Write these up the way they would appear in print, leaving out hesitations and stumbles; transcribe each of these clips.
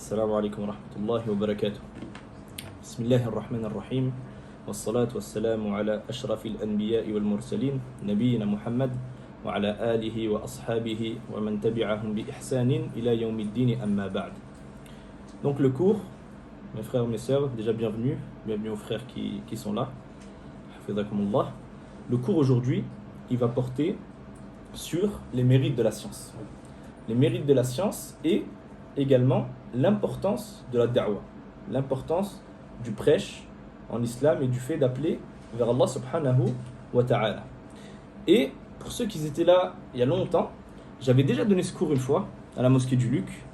السلام عليكم ورحمة الله وبركاته. بسم الله الرحمن الرحيم والصلاة والسلام على أشرف الأنبياء والمرسلين نبينا محمد وعلى آله وأصحابه ومن تبعهم بإحسان إلى يوم الدين أما بعد. Donc le cours, mes frères et mes sœurs, déjà bienvenue aux frères qui sont là. Hafidhakumullah. Le cours aujourd'hui, il va porter sur les mérites de la science. Les mérites de la science et également l'importance de la da'wah, l'importance du prêche en islam et du fait d'appeler vers Allah subhanahu wa ta'ala. Et pour ceux qui étaient là il y a longtemps, j'avais déjà donné ce cours une fois à la mosquée du Luc,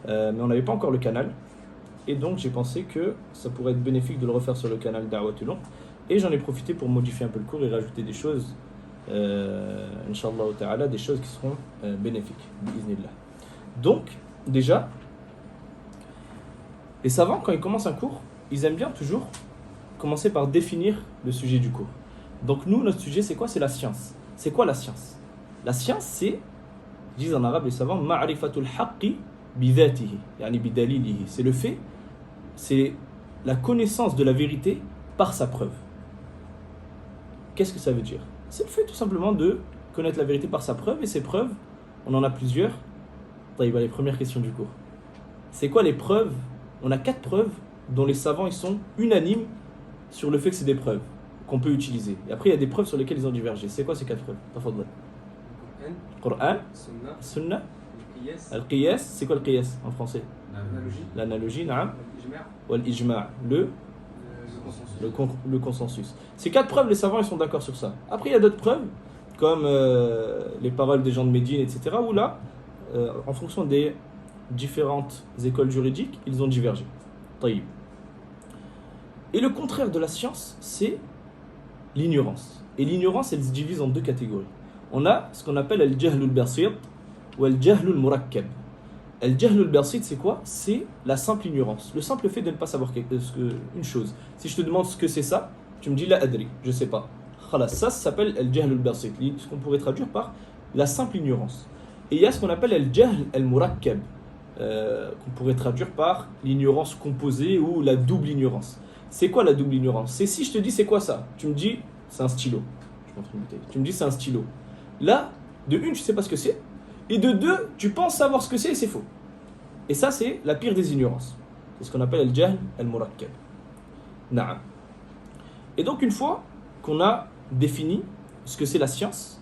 mais on n'avait pas encore le canal. Et donc j'ai pensé que ça pourrait être bénéfique de le refaire sur le canal Da'wah Toulon. Et j'en ai profité pour modifier un peu le cours et rajouter des choses, Inch'Allah ta'ala, des choses qui seront bénéfiques, bi'iznillah. Donc, déjà, les savants, quand ils commencent un cours, ils aiment bien toujours commencer par définir le sujet du cours. Donc nous, notre sujet, c'est quoi? C'est la science. C'est quoi la science? La science, c'est, disent en arabe les savants, ma'rifatul haqqi bidhatihi, yani bidalilihi. C'est le fait, c'est la connaissance de la vérité par sa preuve. Qu'est-ce que ça veut dire? C'est le fait tout simplement de connaître la vérité par sa preuve, et ces preuves, on en a plusieurs. Taïba, les premières questions du cours. C'est quoi les preuves? On a 4 preuves dont les savants ils sont unanimes sur le fait que c'est des preuves qu'on peut utiliser. Et après, il y a des preuves sur lesquelles ils ont divergé. C'est quoi ces 4 preuves? Tafadhal. Coran, Sunnah, Al-Qiyas. C'est quoi le Qiyas en français? L'analogie, na'am. Wal-Ijma', le consensus. Ces 4 preuves, les savants ils sont d'accord sur ça. Après, il y a d'autres preuves, comme les paroles des gens de Médine, etc., où là, en fonction des différentes écoles juridiques, ils ont divergé. Taïb. Et le contraire de la science, c'est l'ignorance. Et l'ignorance, elle se divise en 2 catégories. On a ce qu'on appelle al-jahlul basit ou al-jahlul murakkab. Al-jahlul basit, c'est quoi? C'est la simple ignorance. Le simple fait de ne pas savoir une chose. Si je te demande ce que c'est ça, tu me dis la adri, je sais pas. Khalas, ça s'appelle al-jahlul basit, ce qu'on pourrait traduire par la simple ignorance. Et il y a ce qu'on appelle al-jahl al-murakkab, qu'on pourrait traduire par l'ignorance composée ou la double ignorance. C'est quoi la double ignorance? C'est si je te dis c'est quoi ça? Tu me dis c'est un stylo. Je montre une bouteille. Tu me dis c'est un stylo. Là, de une, tu sais pas ce que c'est. Et de deux, tu penses savoir ce que c'est et c'est faux. Et ça, c'est la pire des ignorances. C'est ce qu'on appelle al-jahl al-murakkab. Na'am. Et donc, une fois qu'on a défini ce que c'est la science,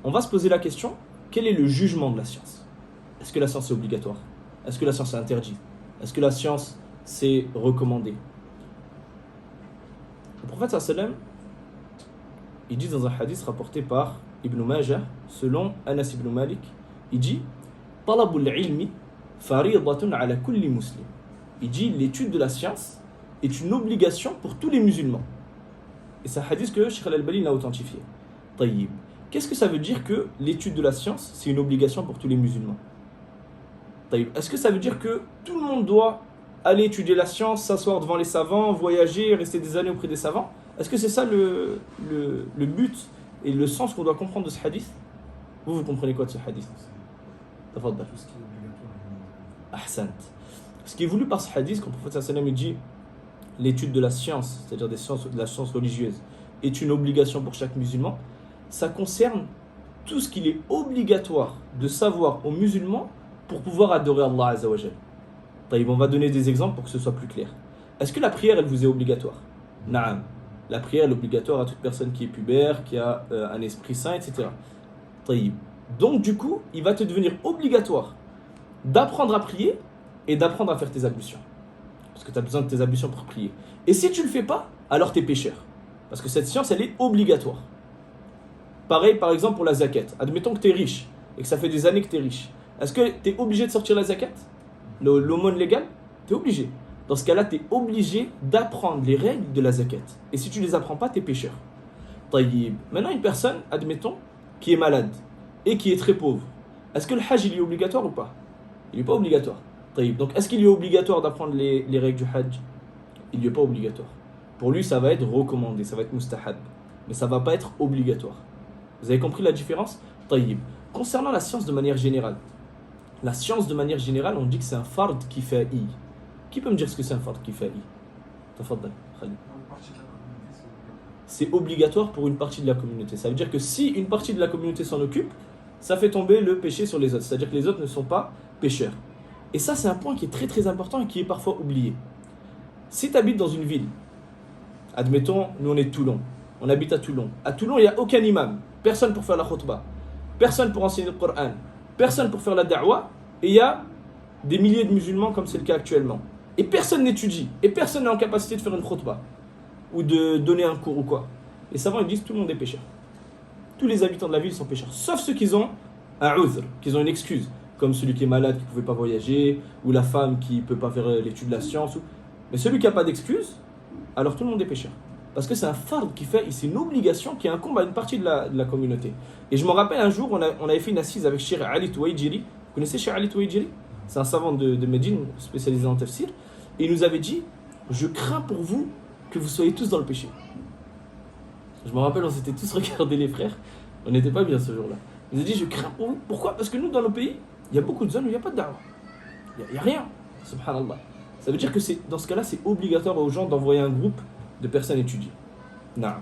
on va se poser la question, quel est le jugement de la science? Est-ce que la science est obligatoire? Est-ce que la science est interdite? Est-ce que la science c'est recommandé? Le prophète sallam, il dit dans un hadith rapporté par Ibn Majah, selon Anas ibn Malik, il dit Talabul ilmi faridatun ala kulli muslim. Il dit l'étude de la science est une obligation pour tous les musulmans. Et c'est un hadith que Cheikh Al-Albani l'a authentifié. Tayyib. Qu'est-ce que ça veut dire que l'étude de la science c'est une obligation pour tous les musulmans? Est-ce que ça veut dire que tout le monde doit aller étudier la science, s'asseoir devant les savants, voyager, rester des années auprès des savants? Est-ce que c'est ça le but et le sens qu'on doit comprendre de ce hadith? Vous comprenez quoi de ce hadith? Tafadhal. Ahsant. Ce qui est voulu par ce hadith, quand le prophète sallam dit l'étude de la science, c'est-à-dire de la science religieuse, est une obligation pour chaque musulman, ça concerne tout ce qu'il est obligatoire de savoir aux musulmans pour pouvoir adorer Allah Azza wa Jal. On va donner des exemples pour que ce soit plus clair. Est-ce que la prière, elle vous est obligatoire? Naam. La prière est obligatoire à toute personne qui est pubère, qui a un esprit saint, etc. Donc du coup, il va te devenir obligatoire d'apprendre à prier et d'apprendre à faire tes ablutions. Parce que tu as besoin de tes ablutions pour prier. Et si tu ne le fais pas, alors tu es pécheur. Parce que cette science, elle est obligatoire. Pareil, par exemple, pour la zakat. Admettons que tu es riche et que ça fait des années que tu es riche. Est-ce que tu es obligé de sortir la zakat? L'aumône légale? Tu es obligé. Dans ce cas-là, tu es obligé d'apprendre les règles de la zakat. Et si tu ne les apprends pas, tu es pécheur. Taïb. Maintenant, une personne, admettons, qui est malade et qui est très pauvre. Est-ce que le hajj, il est obligatoire ou pas? Il n'est pas obligatoire. Taïb. Donc, est-ce qu'il est obligatoire d'apprendre les règles du hajj? Il n'est pas obligatoire. Pour lui, ça va être recommandé, ça va être mustahab. Mais ça ne va pas être obligatoire. Vous avez compris la différence? Taïb. Concernant la science de manière générale, La science, de manière générale, on dit que c'est un fard kifa'i. Qui peut me dire ce que c'est un fard kifa'i? Tafaddal, Khalid. C'est obligatoire pour une partie de la communauté. Ça veut dire que si une partie de la communauté s'en occupe, ça fait tomber le péché sur les autres. C'est-à-dire que les autres ne sont pas pécheurs. Et ça, c'est un point qui est très très important et qui est parfois oublié. Si tu habites dans une ville, admettons, nous on est de Toulon, on habite à Toulon. À Toulon, il n'y a aucun imam, personne pour faire la khutbah, personne pour enseigner le Coran, personne pour faire la da'wah, et il y a des milliers de musulmans comme c'est le cas actuellement. Et personne n'étudie, et personne n'est en capacité de faire une khutbah, ou de donner un cours ou quoi. Les savants ils disent tout le monde est pécheur. Tous les habitants de la ville sont pécheurs, sauf ceux qui ont un udhr, qui ont une excuse, comme celui qui est malade, qui ne pouvait pas voyager, ou la femme qui ne peut pas faire l'étude de la science. Mais celui qui n'a pas d'excuse, alors tout le monde est pécheur. Parce que c'est un fard qui fait, c'est une obligation qui incombe à une partie de la communauté. Et je me rappelle un jour, on avait fait une assise avec Cheikh Ali Touaïjiri. Vous connaissez Cheikh Ali Touaïjiri? C'est un savant de Médine spécialisé en tafsir. Et il nous avait dit, je crains pour vous que vous soyez tous dans le péché. Je me rappelle, on s'était tous regardés les frères. On n'était pas bien ce jour-là. Il nous a dit, je crains pour vous. Pourquoi? Parce que nous, dans nos pays, il y a beaucoup de zones où il n'y a pas de da'wah. Il n'y a rien. Subhanallah. Ça veut dire que dans ce cas-là, c'est obligatoire aux gens d'envoyer un groupe de personnes étudier. Naam.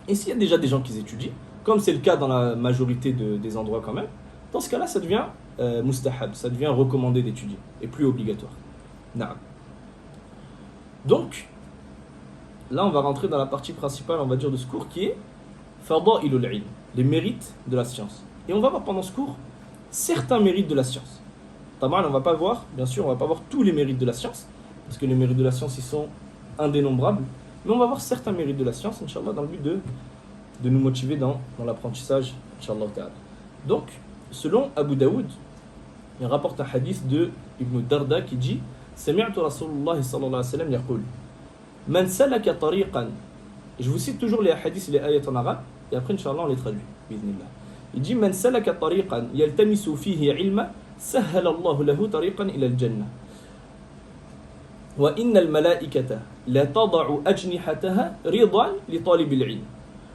Et s'il y a déjà des gens qui étudient, comme c'est le cas dans la majorité des endroits quand même, dans ce cas-là, ça devient mustahab, ça devient recommandé d'étudier, et plus obligatoire. Naam. Donc, là, on va rentrer dans la partie principale, on va dire, de ce cours, qui est Fada'ilul ilm, les mérites de la science. Et on va voir pendant ce cours certains mérites de la science. On va pas voir, bien sûr, on va pas voir tous les mérites de la science, parce que les mérites de la science, ils sont indénombrables, mais on va voir certains mérites de la science, Inch'Allah, dans le but de nous motiver dans l'apprentissage, Inch'Allah ta'ala. Donc, selon Abu Daoud, il rapporte un hadith de Ibn Darda qui dit Sami'tu Rasulullah sallallahu alayhi wa sallam yaqul Man salaka tariqan. Je vous cite toujours les hadiths et les ayats en arabe, et après, Inch'Allah, on les traduit, bi'idhnillah. Il dit Man salaka tariqan yaltamisu fihi ilma سهل الله له طريقا إلى الجنة وإن الملائكة لا تضع أجنحتها رضا لطالب العلم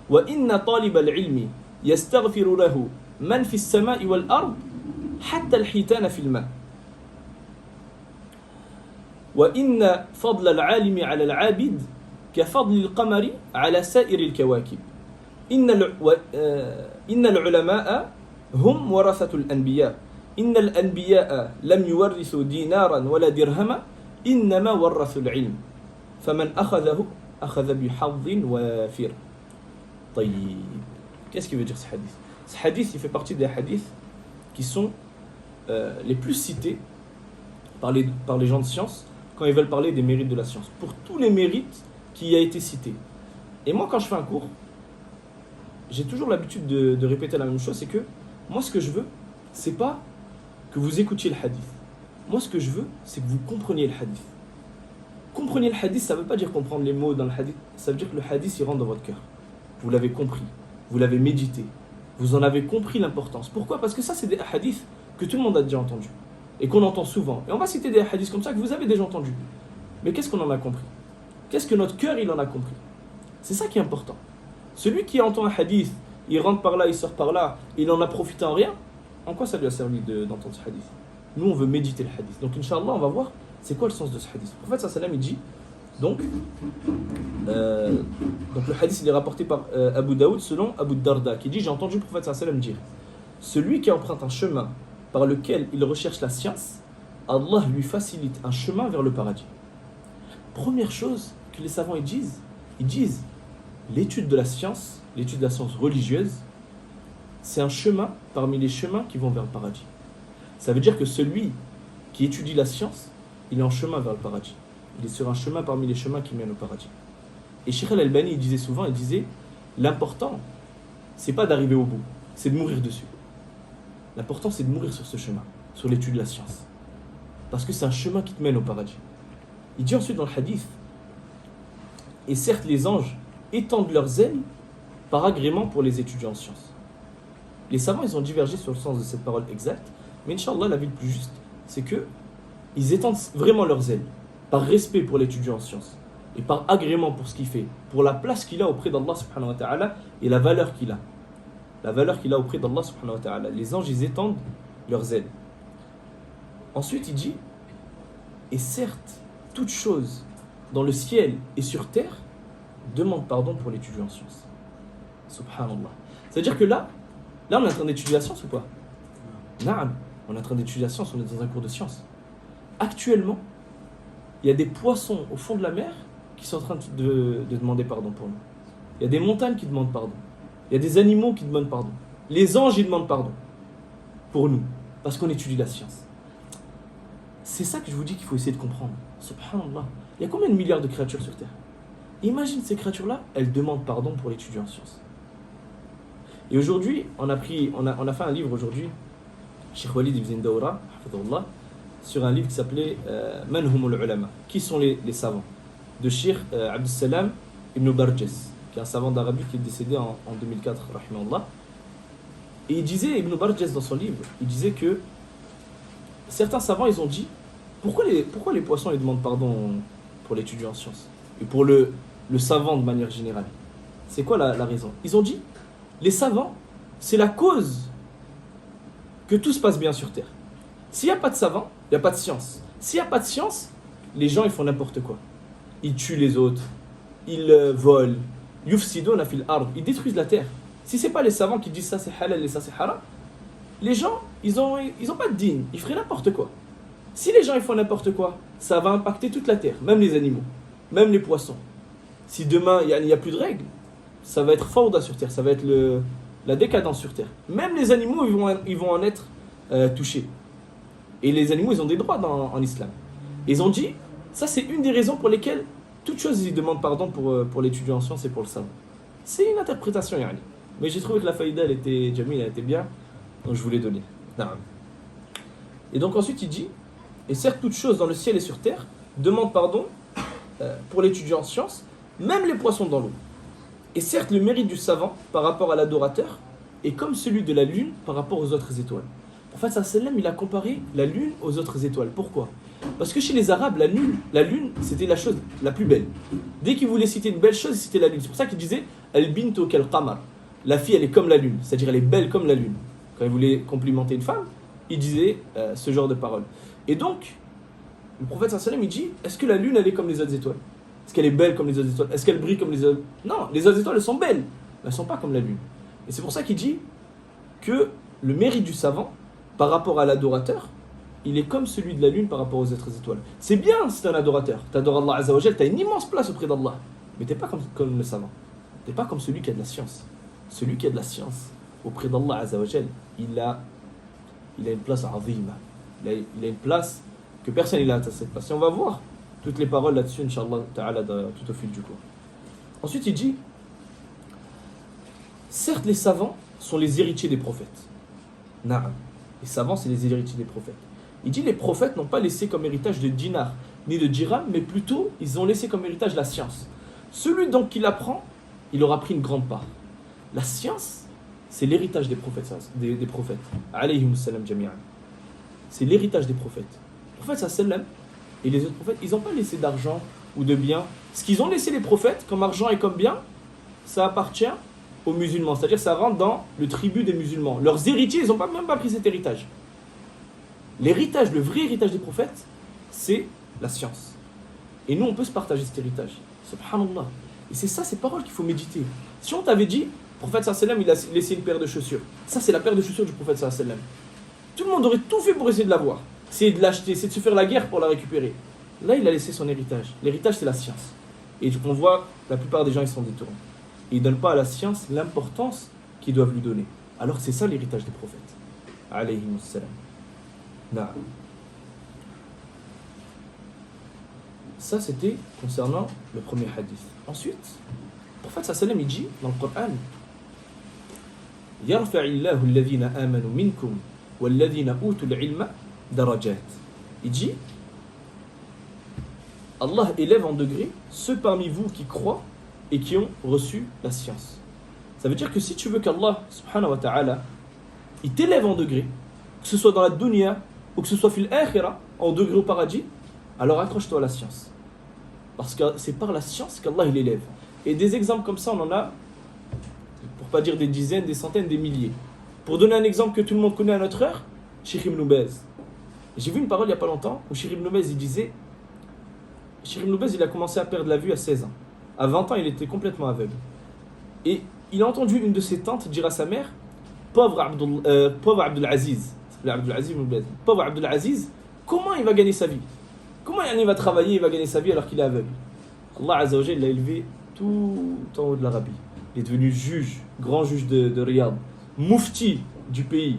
وإن طالب العلم يستغفر له من في السماء والأرض حتى الحيتان في الماء وإن فضل العالم على العابد كفضل القمر على سائر الكواكب إن العلماء هم ورثة الأنبياء إن الأنبياء لم يورثوا دينارا ولا درهما إنما ورثوا العلم فمن أخذه أخذ بحظ وافر. طيب, qu'est-ce qu'il veut dire ce hadith? Ce hadith, il fait partie des hadiths qui sont les plus cités par les gens de science quand ils veulent parler des mérites de la science, pour tous les mérites qui y a été cités. Et moi, quand je fais un cours, j'ai toujours l'habitude de répéter la même chose, c'est que moi, ce que je veux, c'est pas que vous écoutiez le hadith. Moi, ce que je veux, c'est que vous compreniez le hadith. Compreniez le hadith, ça ne veut pas dire comprendre les mots dans le hadith, ça veut dire que le hadith, il rentre dans votre cœur. Vous l'avez compris, vous l'avez médité, vous en avez compris l'importance. Pourquoi? Parce que ça, c'est des hadiths que tout le monde a déjà entendus et qu'on entend souvent. Et on va citer des hadiths comme ça que vous avez déjà entendus. Mais qu'est-ce qu'on en a compris? Qu'est-ce que notre cœur, il en a compris? C'est ça qui est important. Celui qui entend un hadith, il rentre par là, il sort par là, il n'en a profité en rien. En quoi ça lui a servi d'entendre ce hadith? Nous, on veut méditer le hadith. Donc, Inch'Allah, on va voir c'est quoi le sens de ce hadith. Le prophète sallam, il dit donc le hadith, il est rapporté par Abu Daoud selon Abu Darda qui dit j'ai entendu le prophète sallam dire celui qui emprunte un chemin par lequel il recherche la science, Allah lui facilite un chemin vers le paradis. Première chose que les savants ils disent l'étude de la science religieuse, c'est un chemin parmi les chemins qui vont vers le paradis. Ça veut dire que celui qui étudie la science, il est en chemin vers le paradis. Il est sur un chemin parmi les chemins qui mènent au paradis. Et Cheikh Al-Albani, il disait souvent, l'important, c'est pas d'arriver au bout, c'est de mourir dessus. L'important, c'est de mourir sur ce chemin, sur l'étude de la science. Parce que c'est un chemin qui te mène au paradis. Il dit ensuite dans le hadith, et certes les anges étendent leurs ailes par agrément pour les étudiants en sciences. Les savants, ils ont divergé sur le sens de cette parole exacte, mais Inch'Allah, la vie le plus juste, c'est que ils étendent vraiment leurs ailes, par respect pour l'étudiant en sciences, et par agrément pour ce qu'il fait, pour la place qu'il a auprès d'Allah subhanahu wa ta'ala, et la valeur qu'il a. La valeur qu'il a auprès d'Allah subhanahu wa ta'ala. Les anges, ils étendent leurs ailes. Ensuite, il dit, et certes, toute chose dans le ciel et sur terre demande pardon pour l'étudiant en sciences. Subhanallah. C'est-à-dire que là, on est en train d'étudier la science ou pas? Naam, on est en train d'étudier la science, on est dans un cours de science. Actuellement, il y a des poissons au fond de la mer qui sont en train de demander pardon pour nous. Il y a des montagnes qui demandent pardon. Il y a des animaux qui demandent pardon. Les anges, ils demandent pardon pour nous, parce qu'on étudie la science. C'est ça que je vous dis qu'il faut essayer de comprendre. Subhanallah. Il y a combien de milliards de créatures sur Terre? Imagine ces créatures-là, elles demandent pardon pour l'étudiant en sciences. Et aujourd'hui, on a fait un livre aujourd'hui, Cheikh Walid ibn Dawra, sur un livre qui s'appelait Man Humul Ulama, qui sont les savants, de Cheikh Abdel Salam ibn Barjes, qui est un savant d'Arabie qui est décédé en 2004, rahimahullah. Et il disait, Ibn Barjes dans son livre, il disait que certains savants, ils ont dit, pourquoi les poissons ils demandent pardon pour l'étudiant en sciences et pour le savant de manière générale? C'est quoi la raison? Ils ont dit, les savants, c'est la cause que tout se passe bien sur Terre. S'il n'y a pas de savants, il n'y a pas de science. S'il n'y a pas de science, les gens ils font n'importe quoi. Ils tuent les autres, ils volent, yufsiduna fil ard, ils détruisent la terre. Si ce n'est pas les savants qui disent ça c'est halal et ça c'est haram, les gens ils ont pas de dîne, ils feraient n'importe quoi. Si les gens ils font n'importe quoi, ça va impacter toute la terre, même les animaux, même les poissons. Si demain il n'y a plus de règles, ça va être fawda sur terre, ça va être la décadence sur terre. Même les animaux ils vont en être touchés. Et les animaux ils ont des droits en islam. Ils ont dit, ça c'est une des raisons pour lesquelles toute chose ils demandent pardon pour l'étudiant en sciences et pour le savant. C'est une interprétation yani. Mais j'ai trouvé que la faïda elle était jamil, elle était bien, donc je voulais donner. Et donc ensuite il dit, et certes toute chose dans le ciel et sur terre demande pardon pour l'étudiant en sciences, même les poissons dans l'eau. Et certes le mérite du savant par rapport à l'adorateur est comme celui de la lune par rapport aux autres étoiles. En fait, sallam il a comparé la lune aux autres étoiles. Pourquoi? Parce que chez les Arabes, la lune, c'était la chose la plus belle. Dès qu'ils voulaient citer une belle chose, c'était la lune. C'est pour ça qu'ils disaient Al-bintu kal-qamar. La fille, elle est comme la lune, c'est-à-dire elle est belle comme la lune. Quand ils voulaient complimenter une femme, ils disaient ce genre de paroles. Et donc, le prophète sallam il dit, est-ce que la lune, elle est comme les autres étoiles? Est-ce qu'elle est belle comme les autres étoiles? Est-ce qu'elle brille comme les autres? Non, les autres étoiles, elles sont belles, mais elles ne sont pas comme la lune. Et c'est pour ça qu'il dit que le mérite du savant, par rapport à l'adorateur, il est comme celui de la lune par rapport aux autres étoiles. C'est bien si tu es un adorateur, tu adores Allah Azza wa Jal, tu as une immense place auprès d'Allah. Mais tu n'es pas comme le savant. Tu n'es pas comme celui qui a de la science. Celui qui a de la science auprès d'Allah Azza wa Jal, il a une place azima. Il a une place que personne n'a à cette place. Et on va voir toutes les paroles là-dessus, Inch'Allah Ta'ala, tout au fil du cours. Ensuite, il dit, certes les savants sont les héritiers des prophètes. Na'am. Les savants, c'est les héritiers des prophètes. Il dit les prophètes n'ont pas laissé comme héritage de dinar ni de dirham, mais plutôt ils ont laissé comme héritage la science. Celui donc qui l'apprend, il aura pris une grande part. La science, c'est l'héritage des prophètes, des prophètes. Alayhimus salam jami'an. C'est l'héritage des prophètes. Le prophète sallam et les autres prophètes, ils n'ont pas laissé d'argent ou de biens. Ce qu'ils ont laissé les prophètes comme argent et comme bien, ça appartient aux musulmans, c'est-à-dire ça rentre dans le tribut des musulmans. Leurs héritiers, ils n'ont même pas pris cet héritage. L'héritage, le vrai héritage des prophètes, c'est la science. Et nous, on peut se partager cet héritage. Subhanallah. Et c'est ça, ces paroles qu'il faut méditer. Si on t'avait dit, le prophète sallam, il a laissé une paire de chaussures. Ça, c'est la paire de chaussures du prophète sallam. Tout le monde aurait tout fait pour essayer de l'avoir. Essayer de l'acheter, essayer de se faire la guerre pour la récupérer. Là, il a laissé son héritage. L'héritage, c'est la science. Et on voit, la plupart des gens, ils sont détournés. Ils ne donnent pas à la science l'importance qu'ils doivent lui donner. Alors que c'est ça l'héritage des prophètes. Alayhimus salam. Na'am. Ça, c'était concernant le premier hadith. Ensuite, le prophète sallam il dit dans le Coran Yarfa'illahu alladhina amanu minkum walladhina utul ilma darajat. Il dit Allah élève en degré ceux parmi vous qui croient et qui ont reçu la science. Ça veut dire que si tu veux qu'Allah subhanahu wa ta'ala il t'élève en degré, que ce soit dans la dunya ou que ce soit fil akhira, en degré au paradis, alors accroche-toi à la science. Parce que c'est par la science qu'Allah il élève. Et des exemples comme ça, on en a, pour pas dire des dizaines, des centaines, des milliers. Pour donner un exemple que tout le monde connaît à notre heure, Cheikh Ibn Baz. J'ai vu une parole il n'y a pas longtemps où Cheikh Ibn Baz il disait, Cheikh Ibn Baz il a commencé à perdre la vue à 16 ans. À 20 ans il était complètement aveugle. Et il a entendu une de ses tantes dire à sa mère, pauvre Abdul Aziz, Abdul Aziz Ibn Baz, pauvre Abdul Aziz, comment il va gagner sa vie? Comment il va travailler, il va gagner sa vie alors qu'il est aveugle? Allah Azza wa Jalla l'a élevé tout en haut de l'Arabie. Il est devenu juge, grand juge de Riyad, mufti du pays.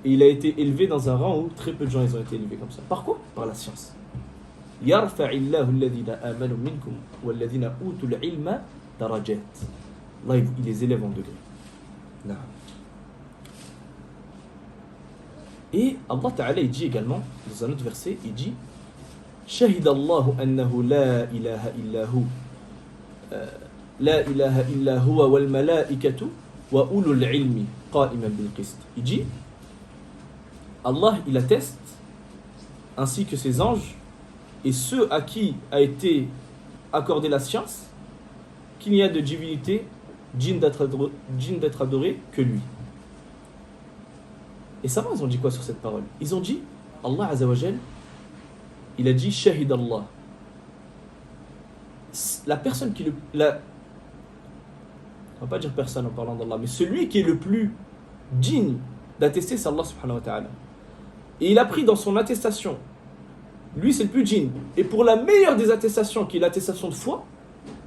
Et il a été élevé dans un rang où très peu de gens ils ont été élevés comme ça. Par quoi? Par la science. Yarfa'illahu alladhina amanu minkum walladhina utul ilma darajat. Allah il les élève en degrés. Non. Et Allah Ta'ala il dit également dans un autre verset, il dit شهد الله أنه لا إله إلا هو لا إله إلا هو والملائكة وأولو العلم قائما بالقسط. Il dit Allah il atteste ainsi que ses anges et ceux à qui a été accordée la science qu'il n'y a de divinité digne d'être adoré que lui. Et ça va, ils ont dit quoi sur cette parole? Ils ont dit Allah Azza wa Jal il a dit Shahid Allah. La personne qui on va pas dire personne en parlant d'Allah, mais celui qui est le plus digne d'attester, c'est Allah subhanahu wa ta'ala. Et il a pris dans son attestation, lui c'est le plus digne. Et pour la meilleure des attestations, qui est l'attestation de foi,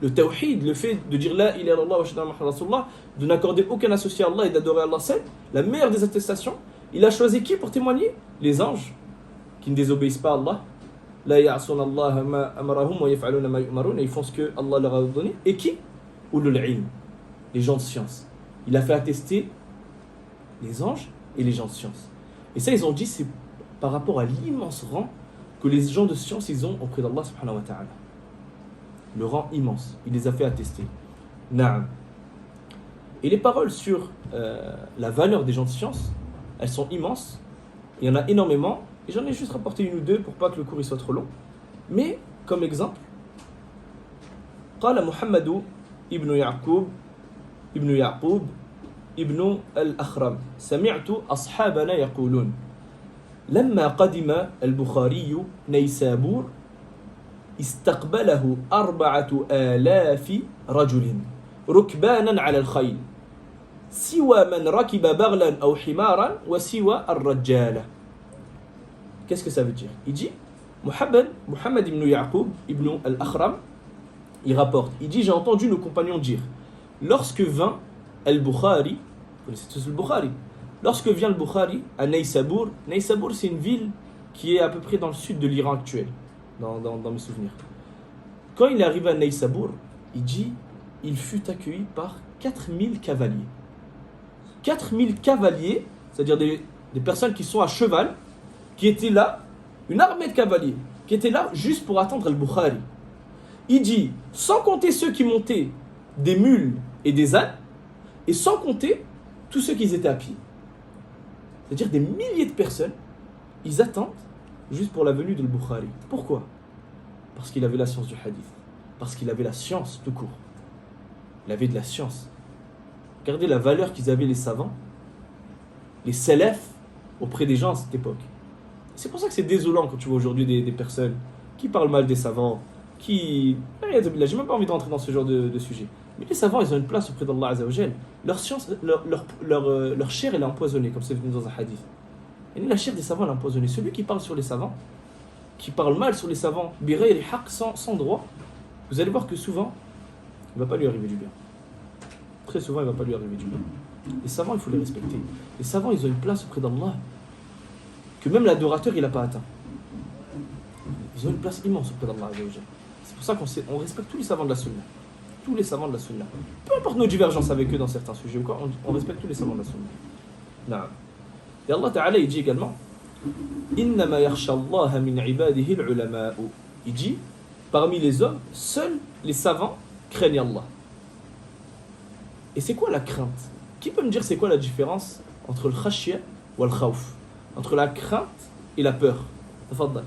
le tawhid, le fait de dire La ilaha illallah wa shahada Muhammad Rasulullah, de n'accorder aucun associé à Allah et d'adorer Allah seul, la meilleure des attestations, il a choisi qui pour témoigner? Les anges, qui ne désobéissent pas à Allah. La ya'suna Allah ma amarahum wa yaf'aluna ma yu'marun, et ils font ce que Allah leur a donné. Et qui? Ulul ilm, les gens de science. Il a fait attester les anges et les gens de science. Et ça, ils ont dit, c'est par rapport à l'immense rang que les gens de science, ils ont auprès d'Allah subhanahu wa ta'ala. Le rang immense. Il les a fait attester. Na'am. Et les paroles sur la valeur des gens de science, elles sont immenses. Il y en a énormément. Et j'en ai juste rapporté une ou deux pour pas que le cours soit trop long. Mais, comme exemple, قال محمد ابن يعقوب ابن الأخرم سمعت أصحابنا يقولون لما قدم البخاري نيسابور استقبله 4000 رجل ركبانا على الخيل سوى من ركب بغلا أو حمارا وسوى الرجالة. Qu'est-ce que ça veut dire? Il dit, Muhammad ibn Ya'qub ibn al-Akhram, il rapporte, il dit, j'ai entendu nos compagnons dire, lorsque vint al-Bukhari, vous connaissez tous le Bukhari, lorsque vient le Bukhari à Naysabur, Naysabur c'est une ville qui est à peu près dans le sud de l'Iran actuel, dans mes souvenirs. Quand il est arrivé à Naysabur, il dit, il fut accueilli par 4000 cavaliers. 4000 cavaliers, c'est-à-dire des personnes qui sont à cheval, qui étaient là, une armée de cavaliers, qui étaient là juste pour attendre al-Bukhari. Il dit, sans compter ceux qui montaient des mules et des ânes, et sans compter tous ceux qui étaient à pied. C'est-à-dire des milliers de personnes, ils attendent juste pour la venue de al-Bukhari. Pourquoi? Parce qu'il avait la science du hadith. Parce qu'il avait la science tout court. Il avait de la science. Regardez la valeur qu'ils avaient les savants, les salafs, auprès des gens à cette époque. C'est pour ça que c'est désolant quand tu vois aujourd'hui des personnes qui parlent mal des savants, qui... J'ai même pas envie de rentrer dans ce genre de sujet. Mais les savants, ils ont une place auprès d'Allah Azza wa Jal. Leur science, leur chair, elle est empoisonnée, comme c'est venu dans un hadith. Et la chair des savants, elle est empoisonnée. Celui qui parle sur les savants, qui parle mal sur les savants, birayr et haq, sans droit, vous allez voir que souvent, il ne va pas lui arriver du bien. Très souvent, il ne va pas lui arriver du bien. Les savants, il faut les respecter. Les savants, ils ont une place auprès d'Allah que même l'adorateur, il n'a pas atteint. Ils ont une place immense auprès d'Allah. C'est pour ça qu'on respecte tous les savants de la Sunna. Tous les savants de la Sunna. Peu importe nos divergences avec eux dans certains sujets ou quoi, on respecte tous les savants de la Sunna. Non. Et Allah Ta'ala, il dit également Innama yakhsha Allah min ibadihi al-ulama'u. Il dit, parmi les hommes, seuls les savants craignent Allah. Et c'est quoi la crainte? Qui peut me dire c'est quoi la différence entre le khashya ou le khawf? Entre la crainte et la peur. Tafadal.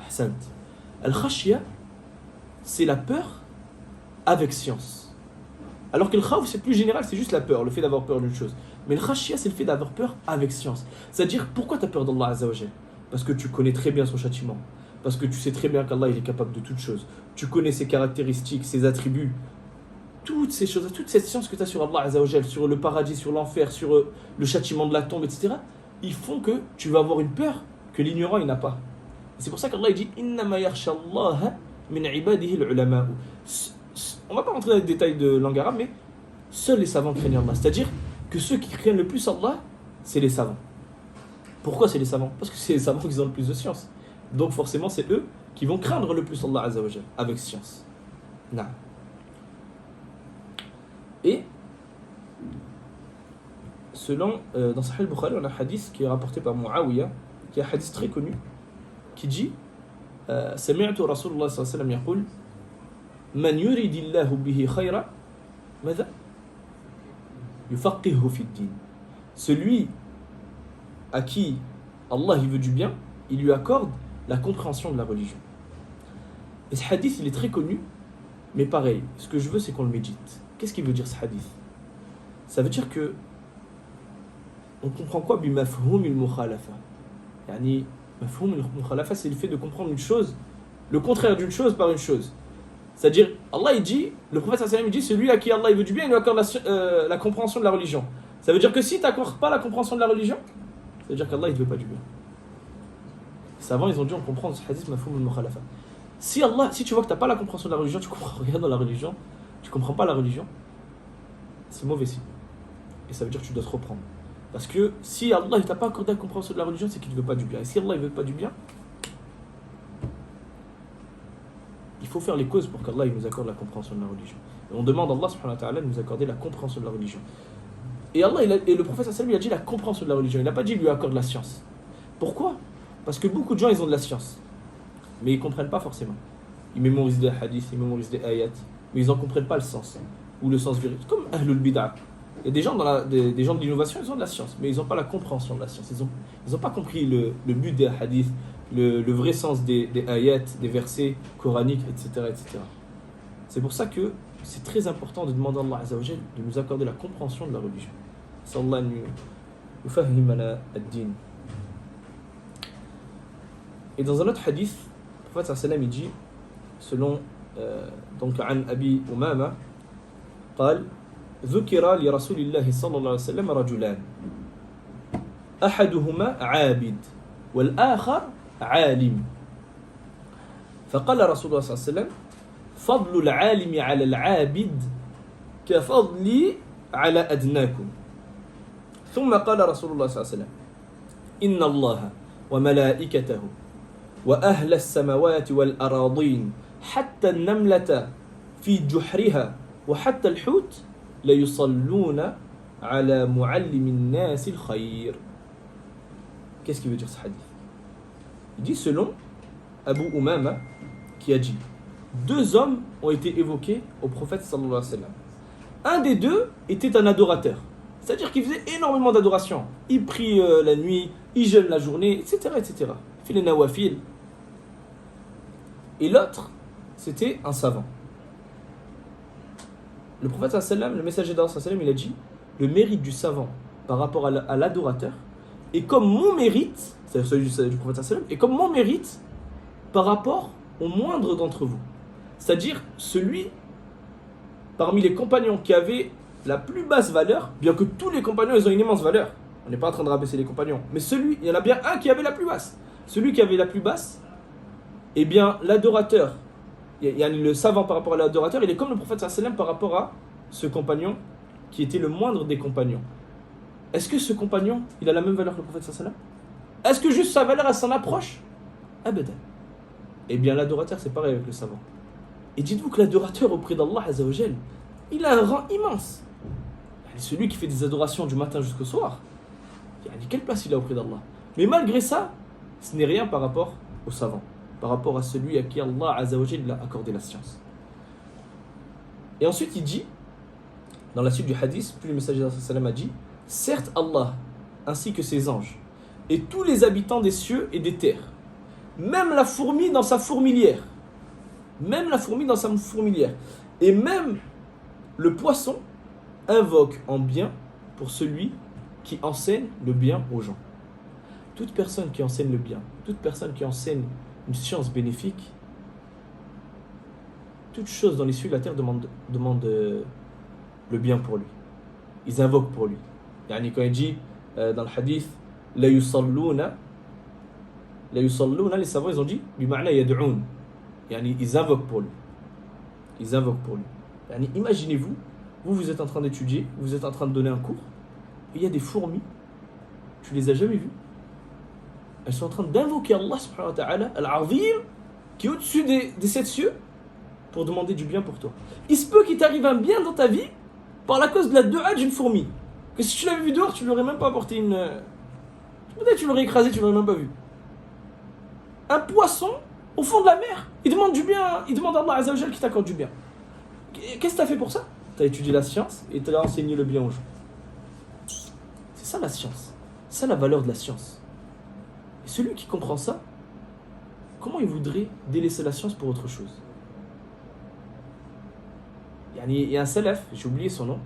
Ahsant. Al-khashya, c'est la peur avec science. Alors que le khawf, c'est plus général, c'est juste la peur, le fait d'avoir peur d'une chose. Mais le khashia, c'est le fait d'avoir peur avec science. C'est-à-dire, pourquoi tu as peur d'Allah Azza wa Jal? Parce que tu connais très bien son châtiment. Parce que tu sais très bien qu'Allah, il est capable de toutes choses. Tu connais ses caractéristiques, ses attributs. Toutes ces choses, toute cette science que tu as sur Allah Azza wa Jal, sur le paradis, sur l'enfer, sur le châtiment de la tombe, etc., ils font que tu vas avoir une peur que l'ignorant, il n'a pas. Et c'est pour ça qu'Allah, il dit « Innama yakhsha Allah min ibadihi al-ulama » On va pas rentrer dans les détails de langue arabe, mais seuls les savants craignent Allah. C'est-à-dire que ceux qui craignent le plus Allah, c'est les savants. Pourquoi c'est les savants? Parce que c'est les savants qui ont le plus de science. Donc forcément, c'est eux qui vont craindre le plus Allah Azza wa Jal, avec science. Non. Et selon, dans Sahih al-Bukhari, on a un hadith qui est rapporté par Muawiyah, qui est un hadith très connu, qui dit سمعت رسول الله صلى الله عليه وسلم يقول من يريد الله به خيرا ماذا يفقهه في الدين. Celui à qui Allah il veut du bien, il lui accorde la compréhension de la religion. Et ce hadith, il est très connu, mais pareil, ce que je veux, c'est qu'on le médite. Qu'est-ce qu'il veut dire ce hadith? Ça veut dire que on comprend quoi bimafhoum il-mukhalafa. Yani, mafhoum il-mukhalafa, c'est le fait de comprendre une chose, le contraire d'une chose par une chose. C'est-à-dire, Allah il dit, le prophète sallallahu alayhi wa sallam il dit, celui à qui Allah il veut du bien, il lui accorde la compréhension de la religion. Ça veut dire que si tu n'accordes pas la compréhension de la religion, ça veut dire qu'Allah il ne te veut pas du bien. Les savants, ils ont dit, on comprend ce hadith mafhoum il-mukhalafa. Si tu vois que tu n'as pas la compréhension de la religion, tu comprends rien dans la religion, tu comprends pas la religion, c'est mauvais signe. Et ça veut dire que tu dois te reprendre. Parce que si Allah ne t'a pas accordé la compréhension de la religion, c'est qu'il ne veut pas du bien. Et si Allah ne veut pas du bien, il faut faire les causes pour qu'Allah il nous accorde la compréhension de la religion. Et on demande à Allah subhanahu wa ta'ala de nous accorder la compréhension de la religion. Et le prophète sallallahu il a dit la compréhension de la religion. Il n'a pas dit lui accorde la science. Pourquoi? Parce que beaucoup de gens ils ont de la science, mais ils ne comprennent pas forcément. Ils mémorisent des hadiths, ils mémorisent des ayats, mais ils n'en comprennent pas le sens, ou le sens véridique. Comme Ahlul Bid'ah. Il y a des gens, des gens de l'innovation, ils ont de la science, mais ils n'ont pas la compréhension de la science. Ils n'ont pas compris le but des hadiths, le vrai sens des ayats, des versets coraniques, etc., etc. C'est pour ça que c'est très important de demander à Allah Azza wa Jal de nous accorder la compréhension de la religion. Sallallahu yufahhimana ad-din. Et dans un autre hadith, le prophète sallallahu il dit, selon donc عن أبي أمامة قال ذكر لرسول الله صلى الله عليه وسلم رجلان أحدهما عابد والآخر عالم فقال رسول الله صلى الله عليه وسلم فضل العالم على العابد كفضلي على أدناكم ثم قال رسول الله صلى الله عليه وسلم إن الله وملائكته وأهل السماوات والأراضين حتى النملة في جحرها وحتى الحوت ليصلون على معلم الناس الخير. Qu'est-ce qu'il veut dire ce hadith? Il dit selon Abu Umama qui a dit deux hommes ont été évoqués au prophète sallallahu alayhi wa sallam. Un des deux était un adorateur, c'est-à-dire qu'il faisait énormément d'adoration. Il prie la nuit, il jeûne la journée, etc., etc. Il fait les nawafil. Et l'autre, c'était un savant. Le prophète sallallahu alayhi wa sallam, le messager d'Allah sallallahu alayhi wa sallam, il a dit le mérite du savant par rapport à l'adorateur est comme mon mérite, c'est-à-dire celui du prophète sallallahu alayhi wa sallam, est comme mon mérite par rapport au moindre d'entre vous. C'est-à-dire celui parmi les compagnons qui avait la plus basse valeur, bien que tous les compagnons ils ont une immense valeur. On n'est pas en train de rabaisser les compagnons, mais il y en a bien un qui avait la plus basse. Celui qui avait la plus basse, eh bien l'adorateur, il y a le savant par rapport à l'adorateur, il est comme le prophète sallallahu alayhi wa sallam par rapport à ce compagnon qui était le moindre des compagnons. Est-ce que ce compagnon, il a la même valeur que le prophète sallallahu alayhi wa sallam? Est-ce que juste sa valeur, elle s'en approche? Abadan. Eh bien l'adorateur, c'est pareil avec le savant. Et dites-vous que l'adorateur auprès d'Allah Azza wa Jal, il a un rang immense. Celui qui fait des adorations du matin jusqu'au soir, quelle place il a auprès d'Allah? Mais malgré ça, ce n'est rien par rapport au savant, par rapport à celui à qui Allah Azza wa Jal a accordé la science. Et ensuite il dit, dans la suite du hadith, puis le messager d'Allah sallam a dit, certes Allah, ainsi que ses anges, et tous les habitants des cieux et des terres, même la fourmi dans sa fourmilière, et même le poisson invoque en bien pour celui qui enseigne le bien aux gens. Toute personne qui enseigne le bien, toute personne qui enseigne une science bénéfique, toute chose dans les cieux et la terre demande le bien pour lui. Ils invoquent pour lui. Yani quand il dit dans le hadith, la yusalluna, les savants ils ont dit, bima'na yad'un. Yani ils invoquent pour lui. Ils invoquent pour lui. Yani imaginez-vous, vous êtes en train d'étudier, vous êtes en train de donner un cours, et il y a des fourmis, tu les as jamais vues. Elles sont en train d'invoquer Allah subhanahu wa ta'ala, al-azim, qui est au-dessus des 7 cieux, pour demander du bien pour toi. Il se peut qu'il t'arrive un bien dans ta vie par la cause de la dua d'une fourmi. Que si tu l'avais vu dehors, tu ne l'aurais même pas apporté une... Peut-être tu l'aurais écrasé, tu ne l'aurais même pas vu. Un poisson au fond de la mer, il demande du bien, il demande à Allah Azza wa Jal qui t'accorde du bien. Qu'est-ce que tu as fait pour ça? Tu as étudié la science et tu as enseigné le bien aux gens. C'est ça la science. C'est ça la valeur de la science. Et celui qui comprend ça, comment il voudrait délaisser la science pour autre chose? Il y a un salaf, j'ai oublié son nom,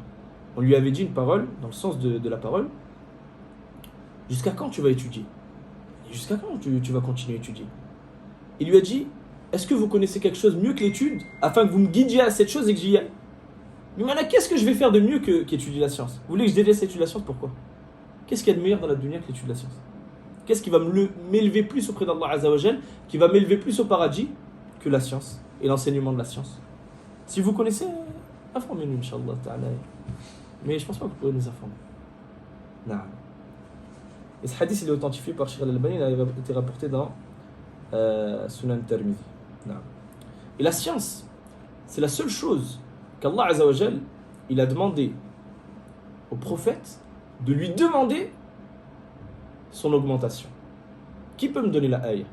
on lui avait dit une parole, dans le sens de la parole, jusqu'à quand tu vas étudier? Jusqu'à quand tu vas continuer à étudier? Il lui a dit, est-ce que vous connaissez quelque chose mieux que l'étude, afin que vous me guidiez à cette chose et que j'y aille? Mais maintenant, qu'est-ce que je vais faire de mieux qu'étudier la science? Vous voulez que je délaisse l'étude de la science? Pourquoi? Qu'est-ce qu'il y a de meilleur dans la dunya que l'étude de la science? Qu'est-ce qui va m'élever plus auprès d'Allah Azza wa Jal, qui va m'élever plus au paradis que la science et l'enseignement de la science? Si vous connaissez, informez-nous, Inch'Allah ta'ala. Mais je pense pas que vous pouvez nous informer. Non. Et ce hadith, il est authentifié par Sheikh Al-Albani, il a été rapporté dans Sunan Tirmidhi. Non. Et la science, c'est la seule chose qu'Allah Azza wa Jal, il a demandé au prophète de lui demander son augmentation. Qui peut me donner la ayah?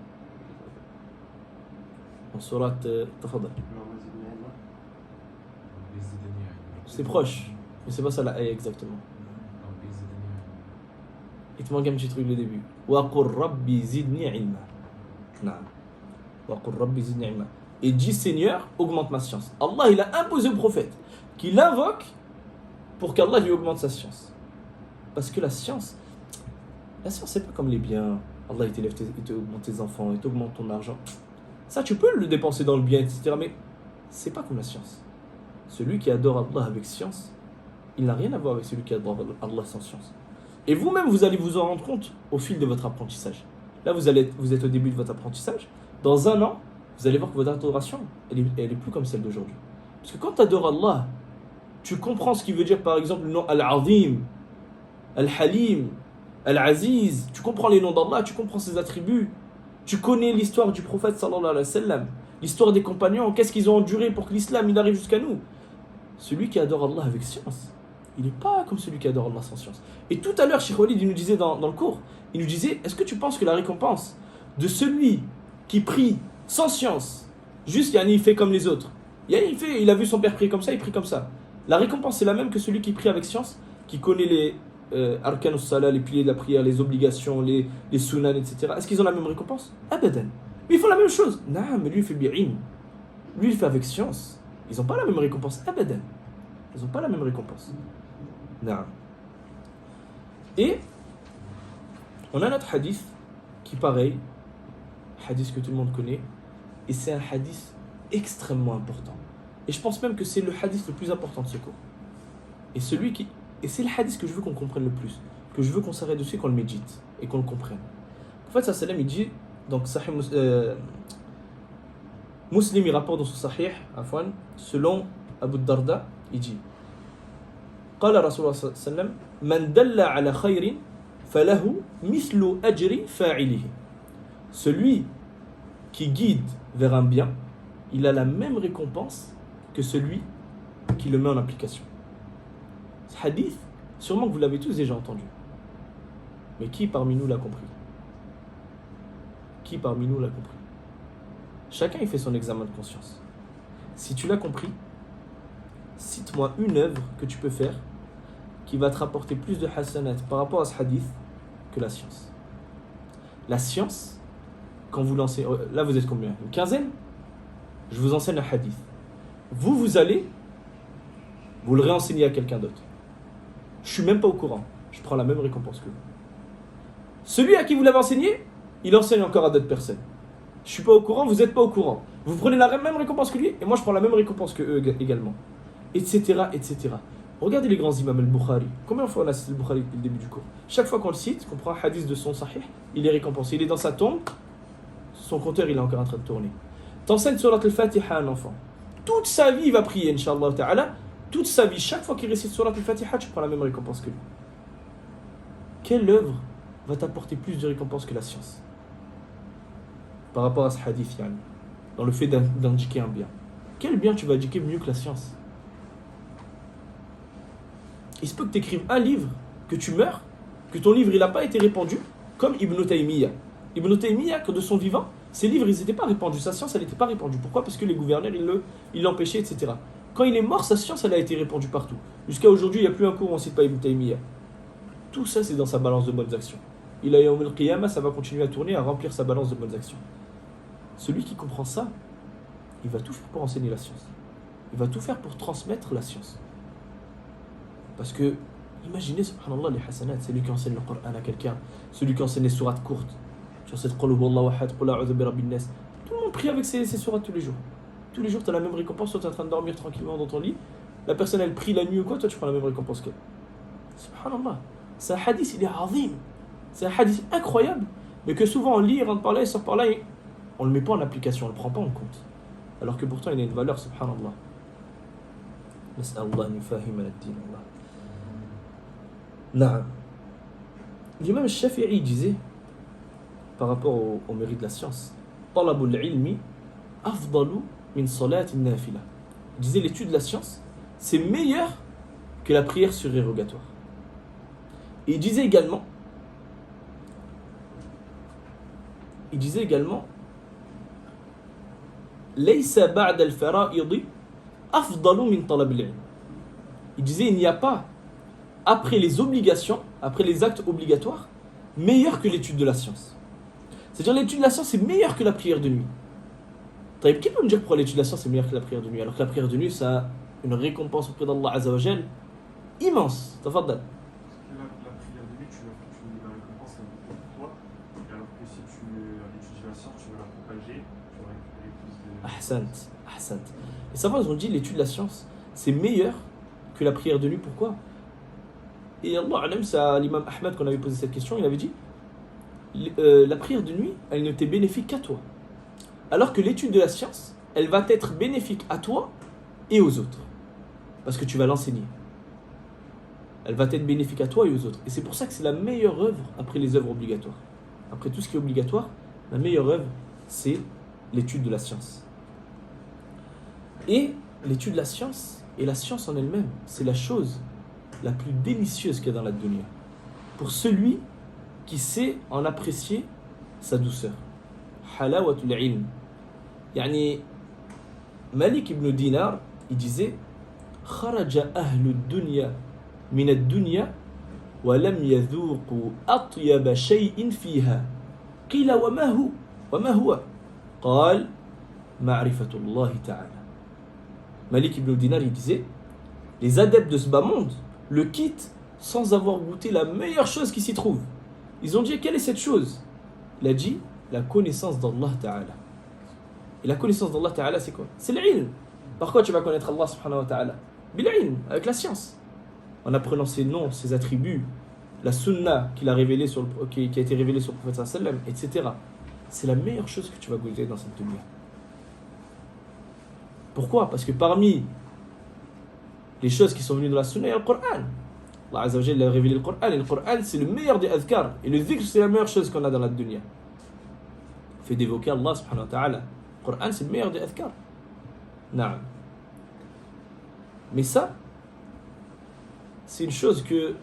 En surat Tafadal. C'est proche, mais c'est pas ça la ayah exactement. Il te manque un petit truc le début. Wa qur rabbi zidni ilma. Non. Wa qur rabbi zidni ilma. Et dit Seigneur, augmente ma science. Allah, il a imposé au prophète qu'il l'invoque pour qu'Allah lui augmente sa science. Parce que la science, c'est pas comme les biens. Allah, il te augmente tes enfants, il t'augmente ton argent. Ça, tu peux le dépenser dans le bien, etc. Mais c'est pas comme la science. Celui qui adore Allah avec science, il n'a rien à voir avec celui qui adore Allah sans science. Et vous-même, vous allez vous en rendre compte au fil de votre apprentissage. Là, vous êtes au début de votre apprentissage. Dans un an, vous allez voir que votre adoration, elle est plus comme celle d'aujourd'hui. Parce que quand tu adores Allah, tu comprends ce qui veut dire, par exemple, le nom Al-Azim, Al-Halim, Al-Aziz. Tu comprends les noms d'Allah, tu comprends ses attributs. Tu connais l'histoire du prophète, sallallahu alayhi wa sallam. L'histoire des compagnons, qu'est-ce qu'ils ont enduré pour que l'islam il arrive jusqu'à nous. Celui qui adore Allah avec science, il n'est pas comme celui qui adore Allah sans science. Et tout à l'heure, Cheikh Walid, il nous disait dans le cours, il nous disait, est-ce que tu penses que la récompense de celui qui prie sans science, juste il fait comme les autres, il a vu son père prier comme ça, il prie comme ça. La récompense c'est la même que celui qui prie avec science, qui connaît les arkanus salat, les piliers de la prière, les obligations, les sunan, etc. Est-ce qu'ils ont la même récompense? Abadan. Mais ils font la même chose. Non, mais lui il fait bi'in. Lui il fait avec science. Ils n'ont pas la même récompense. Abadan. Ils n'ont pas la même récompense. Non. Et on a notre hadith qui pareil, hadith que tout le monde connaît, et c'est un hadith extrêmement important. Et je pense même que c'est le hadith le plus important de ce cours. Et c'est le hadith que je veux qu'on comprenne le plus, que je veux qu'on s'arrête dessus, qu'on le médite et qu'on le comprenne. En fait, ça il dit, donc Sahih Muslim il rapporte dans son Sahih, selon Abu Darda, il dit قال رسول الله صلى الله عليه وسلم من دل على خير فله مثل أجر فاعله. Celui qui guide vers un bien, il a la même récompense que celui qui le met en application. Ce hadith, sûrement que vous l'avez tous déjà entendu. Mais qui parmi nous l'a compris? Qui parmi nous l'a compris? Chacun il fait son examen de conscience. Si tu l'as compris, cite-moi une œuvre que tu peux faire qui va te rapporter plus de hasanat par rapport à ce hadith que la science. La science, quand vous lancez... Là, vous êtes combien? Une quinzaine? Je vous enseigne un hadith. Vous allez, vous le réenseigner à quelqu'un d'autre. Je ne suis même pas au courant. Je je prends la même récompense que vous. Celui à qui vous l'avez enseigné, il enseigne encore à d'autres personnes. Je ne suis pas au courant, vous n'êtes pas au courant. Vous prenez la même récompense que lui, et moi je prends la même récompense que eux également. Etc., etc. Regardez les grands imams al-Bukhari. Combien de fois on a cité al-Bukhari depuis le début du cours? Chaque fois qu'on le cite, qu'on prend un hadith de son sahih, il est récompensé. Il est dans sa tombe, son compteur il est encore en train de tourner. T'enseignes surat al-Fatiha à un enfant. Toute sa vie il va prier, Inch'Allah ta'ala. Toute sa vie, chaque fois qu'il récite surat al-Fatiha, tu prends la même récompense que lui. Quelle œuvre va t'apporter plus de récompense que la science? Par rapport à ce hadith, yani, dans le fait d'indiquer un bien. Quel bien tu vas indiquer mieux que la science? Il se peut que tu écrives un livre, que tu meurs, que ton livre il n'a pas été répandu, comme Ibn Taymiyyah. Ibn Taymiyyah, que de son vivant, ses livres ils n'étaient pas répandus, sa science elle n'était pas répandue. Pourquoi? Parce que les gouverneurs ils l'empêchaient, etc. Quand il est mort, sa science elle a été répandue partout. Jusqu'à aujourd'hui, il n'y a plus un cours où on ne cite pas Ibn Taymiyyah. Tout ça c'est dans sa balance de bonnes actions. Il a Yawm al-Qiyamah, ça va continuer à tourner, à remplir sa balance de bonnes actions. Celui qui comprend ça, il va tout faire pour enseigner la science. Il va tout faire pour transmettre la science. Parce que, imaginez, subhanallah, les hasanats, c'est lui qui enseigne le Coran à quelqu'un, celui qui enseigne les sourates courtes. Tu enseignes Qul huwallahu ahad, Qul a'udhu bi rabbin nas. Tout le monde prie avec ces sourates tous les jours. Tous les jours, tu as la même récompense, soit tu es en train de dormir tranquillement dans ton lit, la personne elle prie la nuit ou quoi, toi tu prends la même récompense qu'elle. Subhanallah. C'est un hadith, il est azim. C'est un hadith incroyable, mais que souvent on lit, il rentre par là, il sort par là, et on ne le met pas en application, on ne le prend pas en compte. Alors que pourtant il a une valeur, subhanallah. Nas'allah an yufahimana ad-din, Allah. Na'am. L'imam al-Shafi'i disait, par rapport au mérite de la science, Talabul ilmi afdalu min salat nafila. Il disait l'étude de la science, c'est meilleur que la prière surérogatoire. Et il disait également, Laysa ba'da al-fara'idi afdalu min talab al-ilm. Il disait, il n'y a pas, après les obligations, après les actes obligatoires, meilleur que l'étude de la science. C'est-à-dire l'étude de la science c'est meilleur que la prière de nuit. Qui peut me dire pourquoi l'étude de la science est meilleure que la prière de nuit? Alors que la prière de nuit, ça a une récompense auprès d'Allah Azza wa Jal immense. Tafaddal. La prière de nuit, la récompense est pour toi, alors que si tu étudies la science, tu veux la propager, tu vas récupérer plus de... Ahsant. Les savants ont dit l'étude de la science, c'est meilleur que la prière de nuit. Pourquoi? Et Allah alam, c'est à l'imam Ahmed qu'on avait posé cette question, il avait dit la prière de nuit, elle ne t'est bénéfique qu'à toi. Alors que l'étude de la science, elle va être bénéfique à toi et aux autres. Parce que tu vas l'enseigner. Elle va être bénéfique à toi et aux autres. Et c'est pour ça que c'est la meilleure œuvre après les œuvres obligatoires. Après tout ce qui est obligatoire, la meilleure œuvre, c'est l'étude de la science. Et l'étude de la science, et la science en elle-même, c'est la chose la plus délicieuse qu'il y a dans la dunya. Pour celui qui sait en apprécier sa douceur. Halawatul ilm. Yani, Malik ibn Dinar, il disait Kharaja ahlu dunya min ad-dunya wa lam yadhuqu atyaba shay'in fiha. Qila wa ma huwa? Qal ma'rifatullah ta'ala. Malik ibn Dinar, il disait les adeptes de ce bas monde le quittent sans avoir goûté la meilleure chose qui s'y trouve. Ils ont dit quelle est cette chose? Il a dit la connaissance d'Allah Ta'ala. Et la connaissance d'Allah Ta'ala, c'est quoi? C'est l'ilm. Par quoi tu vas connaître Allah Subhanahu wa Ta'ala? Bil-ilm, avec la science. En apprenant ses noms, ses attributs, la sunna qui a été révélée sur le prophète sallam, etc. C'est la meilleure chose que tu vas goûter dans cette dunya. Pourquoi? Parce que parmi les choses qui sont venues dans la sunna, il y a le Coran. Allah Azza wa Jalla a révélé le Coran, et le Coran c'est le meilleur des adhkar. Et le dhikr c'est la meilleure chose qu'on a dans la dunya. Fait d'évoquer Allah subhanahu wa ta'ala. Le Coran c'est le meilleur des adhkar. Naam. Mais ça, c'est une chose que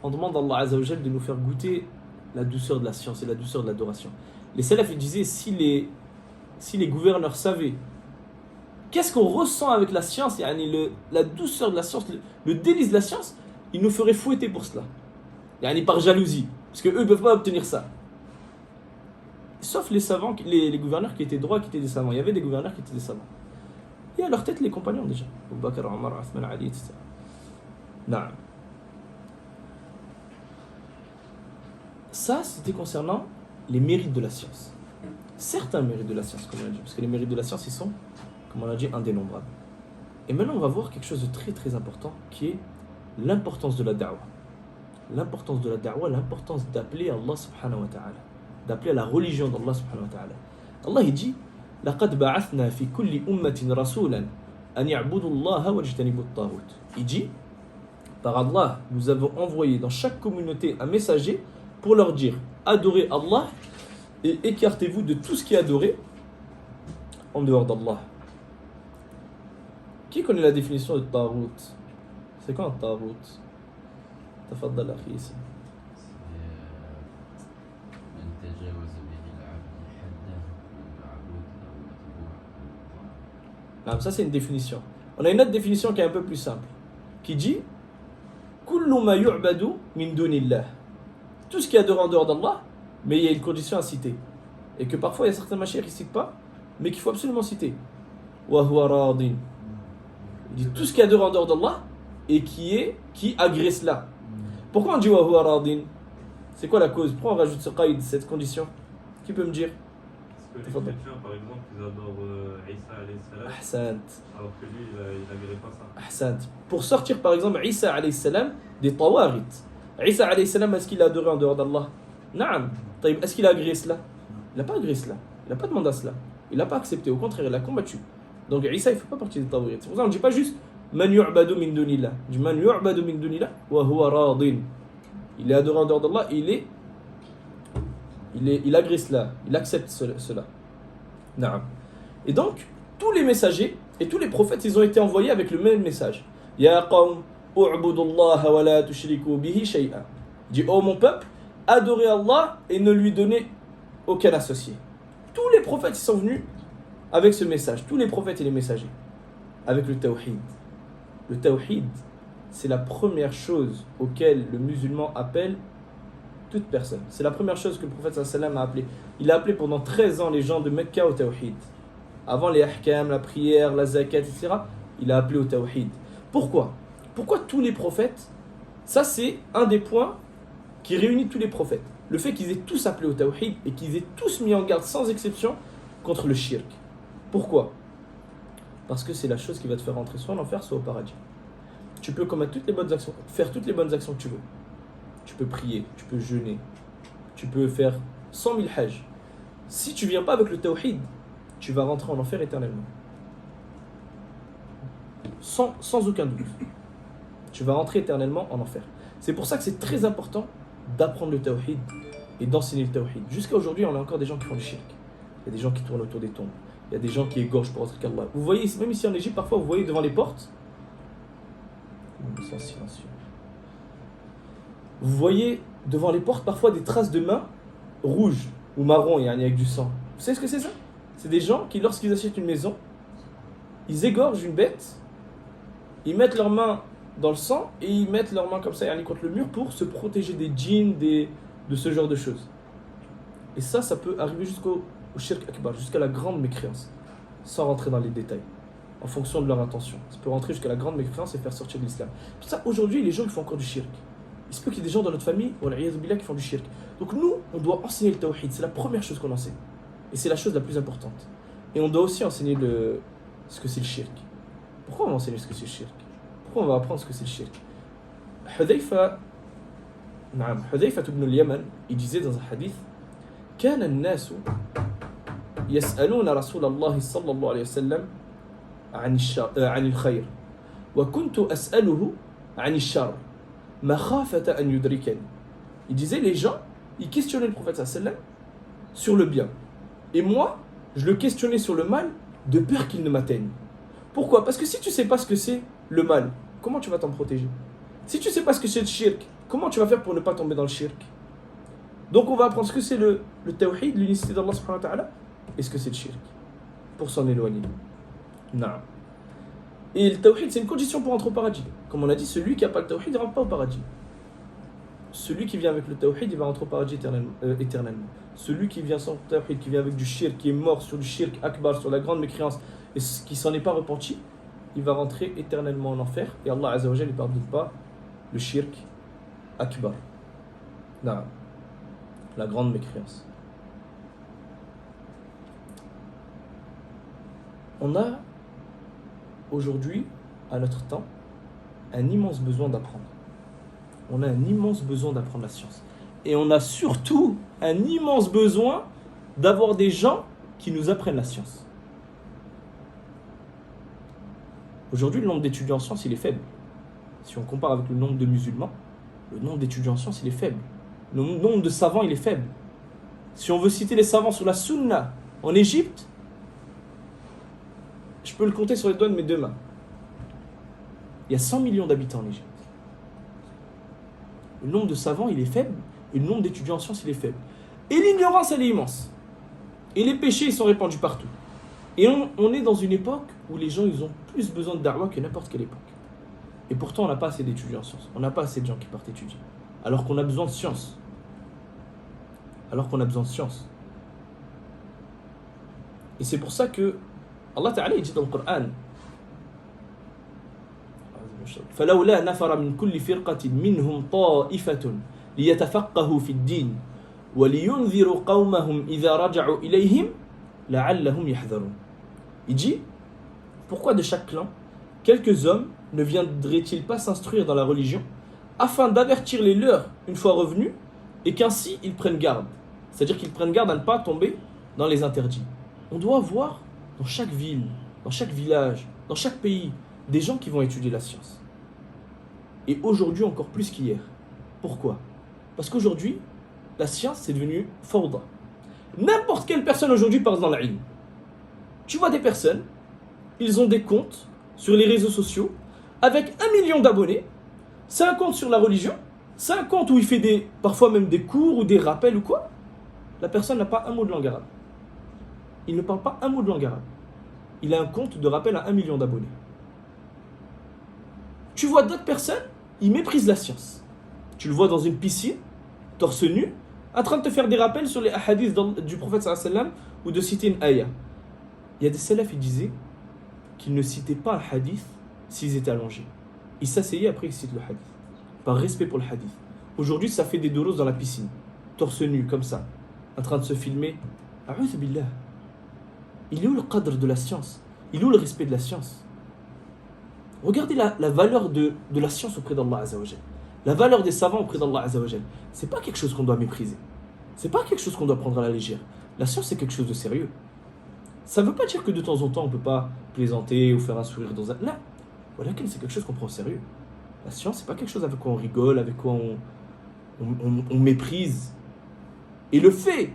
on demande à Allah Azza wa Jalla de nous faire goûter la douceur de la science et la douceur de l'adoration. Les salafs ils disaient si les gouverneurs savaient qu'est-ce qu'on ressent avec la science, la douceur de la science, le délice de la science, ils nous feraient fouetter pour cela. Par jalousie. Parce qu'eux ne peuvent pas obtenir ça. Sauf les savants, les gouverneurs qui étaient droits, qui étaient des savants. Il y avait des gouverneurs qui étaient des savants. Et à leur tête, les compagnons déjà. Abu Bakr, Omar, Othman, Ali, etc. Non. Ça, c'était concernant les mérites de la science. Certains mérites de la science, comme on a dit, parce que les mérites de la science, ils sont, comme on a dit, indénombrables. Et maintenant, on va voir quelque chose de très très important, qui est l'importance de la da'wah. L'importance de la da'wah, l'importance d'appeler Allah subhanahu wa ta'ala, d'appeler à la religion d'Allah subhanahu wa ta'ala. Allah, il dit لَقَدْ بَعَثْنَا فِي كُلِّ أُمَّةٍ رَسُولًا أَنْ يَعْبُدُوا اللَّهَ وَاجْتَنِبُوا الطَّاغُوتَ. Il dit, par Allah, nous avons envoyé dans chaque communauté un messager pour leur dire, adorez Allah et écartez-vous de tout ce qui est adoré en dehors d'Allah. Qui connaît la définition de Tarout? C'est quoi un Tarout? Tafaddal akhi ici. Non, ça c'est une définition. On a une autre définition qui est un peu plus simple, qui dit Kullu ma yu'badu min dunillah. Tout ce qui est adoré en dehors d'Allah, mais il y a une condition à citer. Et que parfois il y a certains machins qui ne citent pas, mais qu'il faut absolument citer. Wa huwa radin. Il dit tout ce qui est adoré en dehors d'Allah et qui agrée cela. Pourquoi on dit wa huwa radin? C'est quoi la cause? Pourquoi on rajoute ce qaïd, cette condition? Qui peut me dire? Parce que les chrétiens, par exemple, ils adorent Isa alayhi salam, Ahsant. alors que lui, il n'agrée pas ça. Ahsant. Pour sortir par exemple Isa alayhi salam des tawarit. Isa alayhi salam, est-ce qu'il a adoré en dehors d'Allah? Naam. Est-ce qu'il a agréé cela? Il n'a pas agréé cela. Il n'a pas demandé à cela. Il n'a pas accepté. Au contraire, il a combattu. Donc Isa, il ne fait pas partie des tawarit. C'est pour ça qu'on ne dit pas juste Man yu'badu min dunillah. On dit Man yu'badu min dunillah wa huwa radin. Il est adoré en dehors d'Allah et il agrée cela. Il accepte cela. Naam. Et donc, tous les messagers et tous les prophètes, ils ont été envoyés avec le même message. Ya qawm, u'budu Allah wa la tushriku bihi shay'an. Dit, oh mon peuple, adorez Allah et ne lui donnez aucun associé. Tous les prophètes, ils sont venus avec ce message. Tous les prophètes et les messagers. Avec le tawhid. Le tawhid, c'est la première chose auquel le musulman appelle toute personne. C'est la première chose que le prophète sallam a appelé. Il a appelé pendant 13 ans les gens de Mecca au tawhid. Avant les ahkam, la prière, la zakat, etc., il a appelé au tawhid. Pourquoi? Pourquoi tous les prophètes? Ça, c'est un des points qui réunit tous les prophètes. Le fait qu'ils aient tous appelé au tawhid et qu'ils aient tous mis en garde, sans exception, contre le shirk. Pourquoi? Parce que c'est la chose qui va te faire rentrer soit en enfer, soit au paradis. Tu peux commettre toutes les bonnes actions, faire toutes les bonnes actions que tu veux. Tu peux prier, tu peux jeûner, tu peux faire 100 000 hajj. Si tu ne viens pas avec le tawhid, tu vas rentrer en enfer éternellement. Sans aucun doute. Tu vas rentrer éternellement en enfer. C'est pour ça que c'est très important d'apprendre le tawhid et d'enseigner le tawhid. Jusqu'à aujourd'hui, on a encore des gens qui font du shirk. Il y a des gens qui tournent autour des tombes. Il y a des gens qui égorgent pour entrer qu'Allah. Vous voyez, même ici en Égypte, parfois vous voyez devant les portes. Ils sont silencieux. Vous voyez devant les portes parfois des traces de mains rouges ou marron, avec du sang. Vous savez ce que c'est ça? C'est des gens qui, lorsqu'ils achètent une maison, ils égorgent une bête, ils mettent leurs mains dans le sang et ils mettent leurs mains comme ça contre le mur pour se protéger des djinns, de ce genre de choses. Et ça peut arriver jusqu'au shirk akbar, jusqu'à la grande mécréance, sans rentrer dans les détails, en fonction de leur intention. Ça peut rentrer jusqu'à la grande mécréance et faire sortir de l'islam. Pour ça, aujourd'hui, les gens ils font encore du shirk. Il se peut qu'il y ait des gens dans notre famille, qui font du shirk. Donc nous, on doit enseigner le tawhid. C'est la première chose qu'on enseigne. Et c'est la chose la plus importante. Et on doit aussi enseigner ce que c'est le shirk. Pourquoi on va enseigner ce que c'est le shirk? Pourquoi on va apprendre ce que c'est le shirk? Hudayfa ibn al-Yaman, il disait dans un hadith كان الناس يسألون رسول الله صلى الله عليه وسلم عن الخير وكنت أسأله عن الشر مخافة أن يدركني. Il disait les gens, ils questionnaient le prophète sallam sur le bien. Et moi, je le questionnais sur le mal de peur qu'il ne m'atteigne. Pourquoi? Parce que si tu ne sais pas ce que c'est le mal, comment tu vas t'en protéger? Si tu ne sais pas ce que c'est le shirk, comment tu vas faire pour ne pas tomber dans le shirk? Donc on va apprendre ce que c'est le tawhid, l'unicité d'Allah subhanahu wa ta'ala, et ce que c'est le shirk, pour s'en éloigner. Non. Et le tawhid, c'est une condition pour entrer au paradis. Comme on a dit, celui qui n'a pas le tawhid ne rentre pas au paradis. Celui qui vient avec le tawhid, il va rentrer au paradis éternellement. Celui qui vient sans tawhid, qui vient avec du shirk, qui est mort sur du shirk akbar, sur la grande mécréance, et qui s'en est pas repenti, il va rentrer éternellement en enfer. Et Allah Azza wa Jalla ne pardonne pas le shirk akbar. Non. La grande mécréance. On a aujourd'hui, à notre temps, un immense besoin d'apprendre. On a un immense besoin d'apprendre la science. Et on a surtout un immense besoin d'avoir des gens qui nous apprennent la science. Aujourd'hui, le nombre d'étudiants en sciences, il est faible. Si on compare avec le nombre de musulmans, le nombre d'étudiants en sciences, il est faible. Le nombre de savants, il est faible. Si on veut citer les savants sur la Sunna en Égypte, je peux le compter sur les doigts de mes deux mains. Il y a 100 millions d'habitants en Égypte. Le nombre de savants, il est faible, et le nombre d'étudiants en sciences, il est faible. Et l'ignorance, elle est immense. Et les péchés, ils sont répandus partout. Et on est dans une époque où les gens, ils ont plus besoin de da'wah que n'importe quelle époque. Et pourtant, on n'a pas assez d'étudiants en sciences. On n'a pas assez de gens qui partent étudier. Alors qu'on a besoin de science. Alors qu'on a besoin de science. Et c'est pour ça que Allah Ta'ala, il dit dans le Coran, فلولا نفر من كل فرقة منهم طائفة ليتفقهوا في الدين ولينذروا قومهم إذا رجعوا إليهم لعلهم يحذرون. Il dit, pourquoi de chaque clan, quelques hommes ne viendraient-ils pas s'instruire dans la religion afin d'avertir les leurs une fois revenus et qu'ainsi ils prennent garde. C'est-à-dire qu'ils prennent garde à ne pas tomber dans les interdits. On doit voir dans chaque ville, dans chaque village, dans chaque pays, des gens qui vont étudier la science. Et aujourd'hui encore plus qu'hier. Pourquoi ? Parce qu'aujourd'hui, la science c'est devenu fawda. N'importe quelle personne aujourd'hui passe dans l'ilm. Tu vois des personnes, ils ont des comptes sur les réseaux sociaux avec 1 million d'abonnés. C'est un compte sur la religion, c'est un compte où il fait parfois même des cours ou des rappels ou quoi. La personne n'a pas un mot de langue arabe. Il ne parle pas un mot de langue arabe. Il a un compte de rappel à 1 million d'abonnés. Tu vois d'autres personnes, ils méprisent la science. Tu le vois dans une piscine, torse nu, en train de te faire des rappels sur les hadiths du prophète sallallahu alayhi wa sallam ou de citer une ayah. Il y a des salafs qui disaient qu'ils ne citaient pas un hadith s'ils étaient allongés. Ils s'asseyaient, après ils citent le hadith. Par respect pour le hadith. Aujourd'hui, ça fait des doros dans la piscine, torse nu, comme ça, en train de se filmer. A'udhu billah. Il est où le qadr de la science ? Il est où le respect de la science ? Regardez la valeur de la science auprès d'Allah Azza wa Jal. La valeur des savants auprès d'Allah Azza wa Jal. C'est pas quelque chose qu'on doit mépriser. C'est pas quelque chose qu'on doit prendre à la légère. La science, c'est quelque chose de sérieux. Ça veut pas dire que de temps en temps, on peut pas plaisanter ou faire un sourire dans un... Non. Voilà, c'est quelque chose qu'on prend au sérieux. La science, c'est pas quelque chose avec quoi on rigole, avec quoi on méprise. Et le fait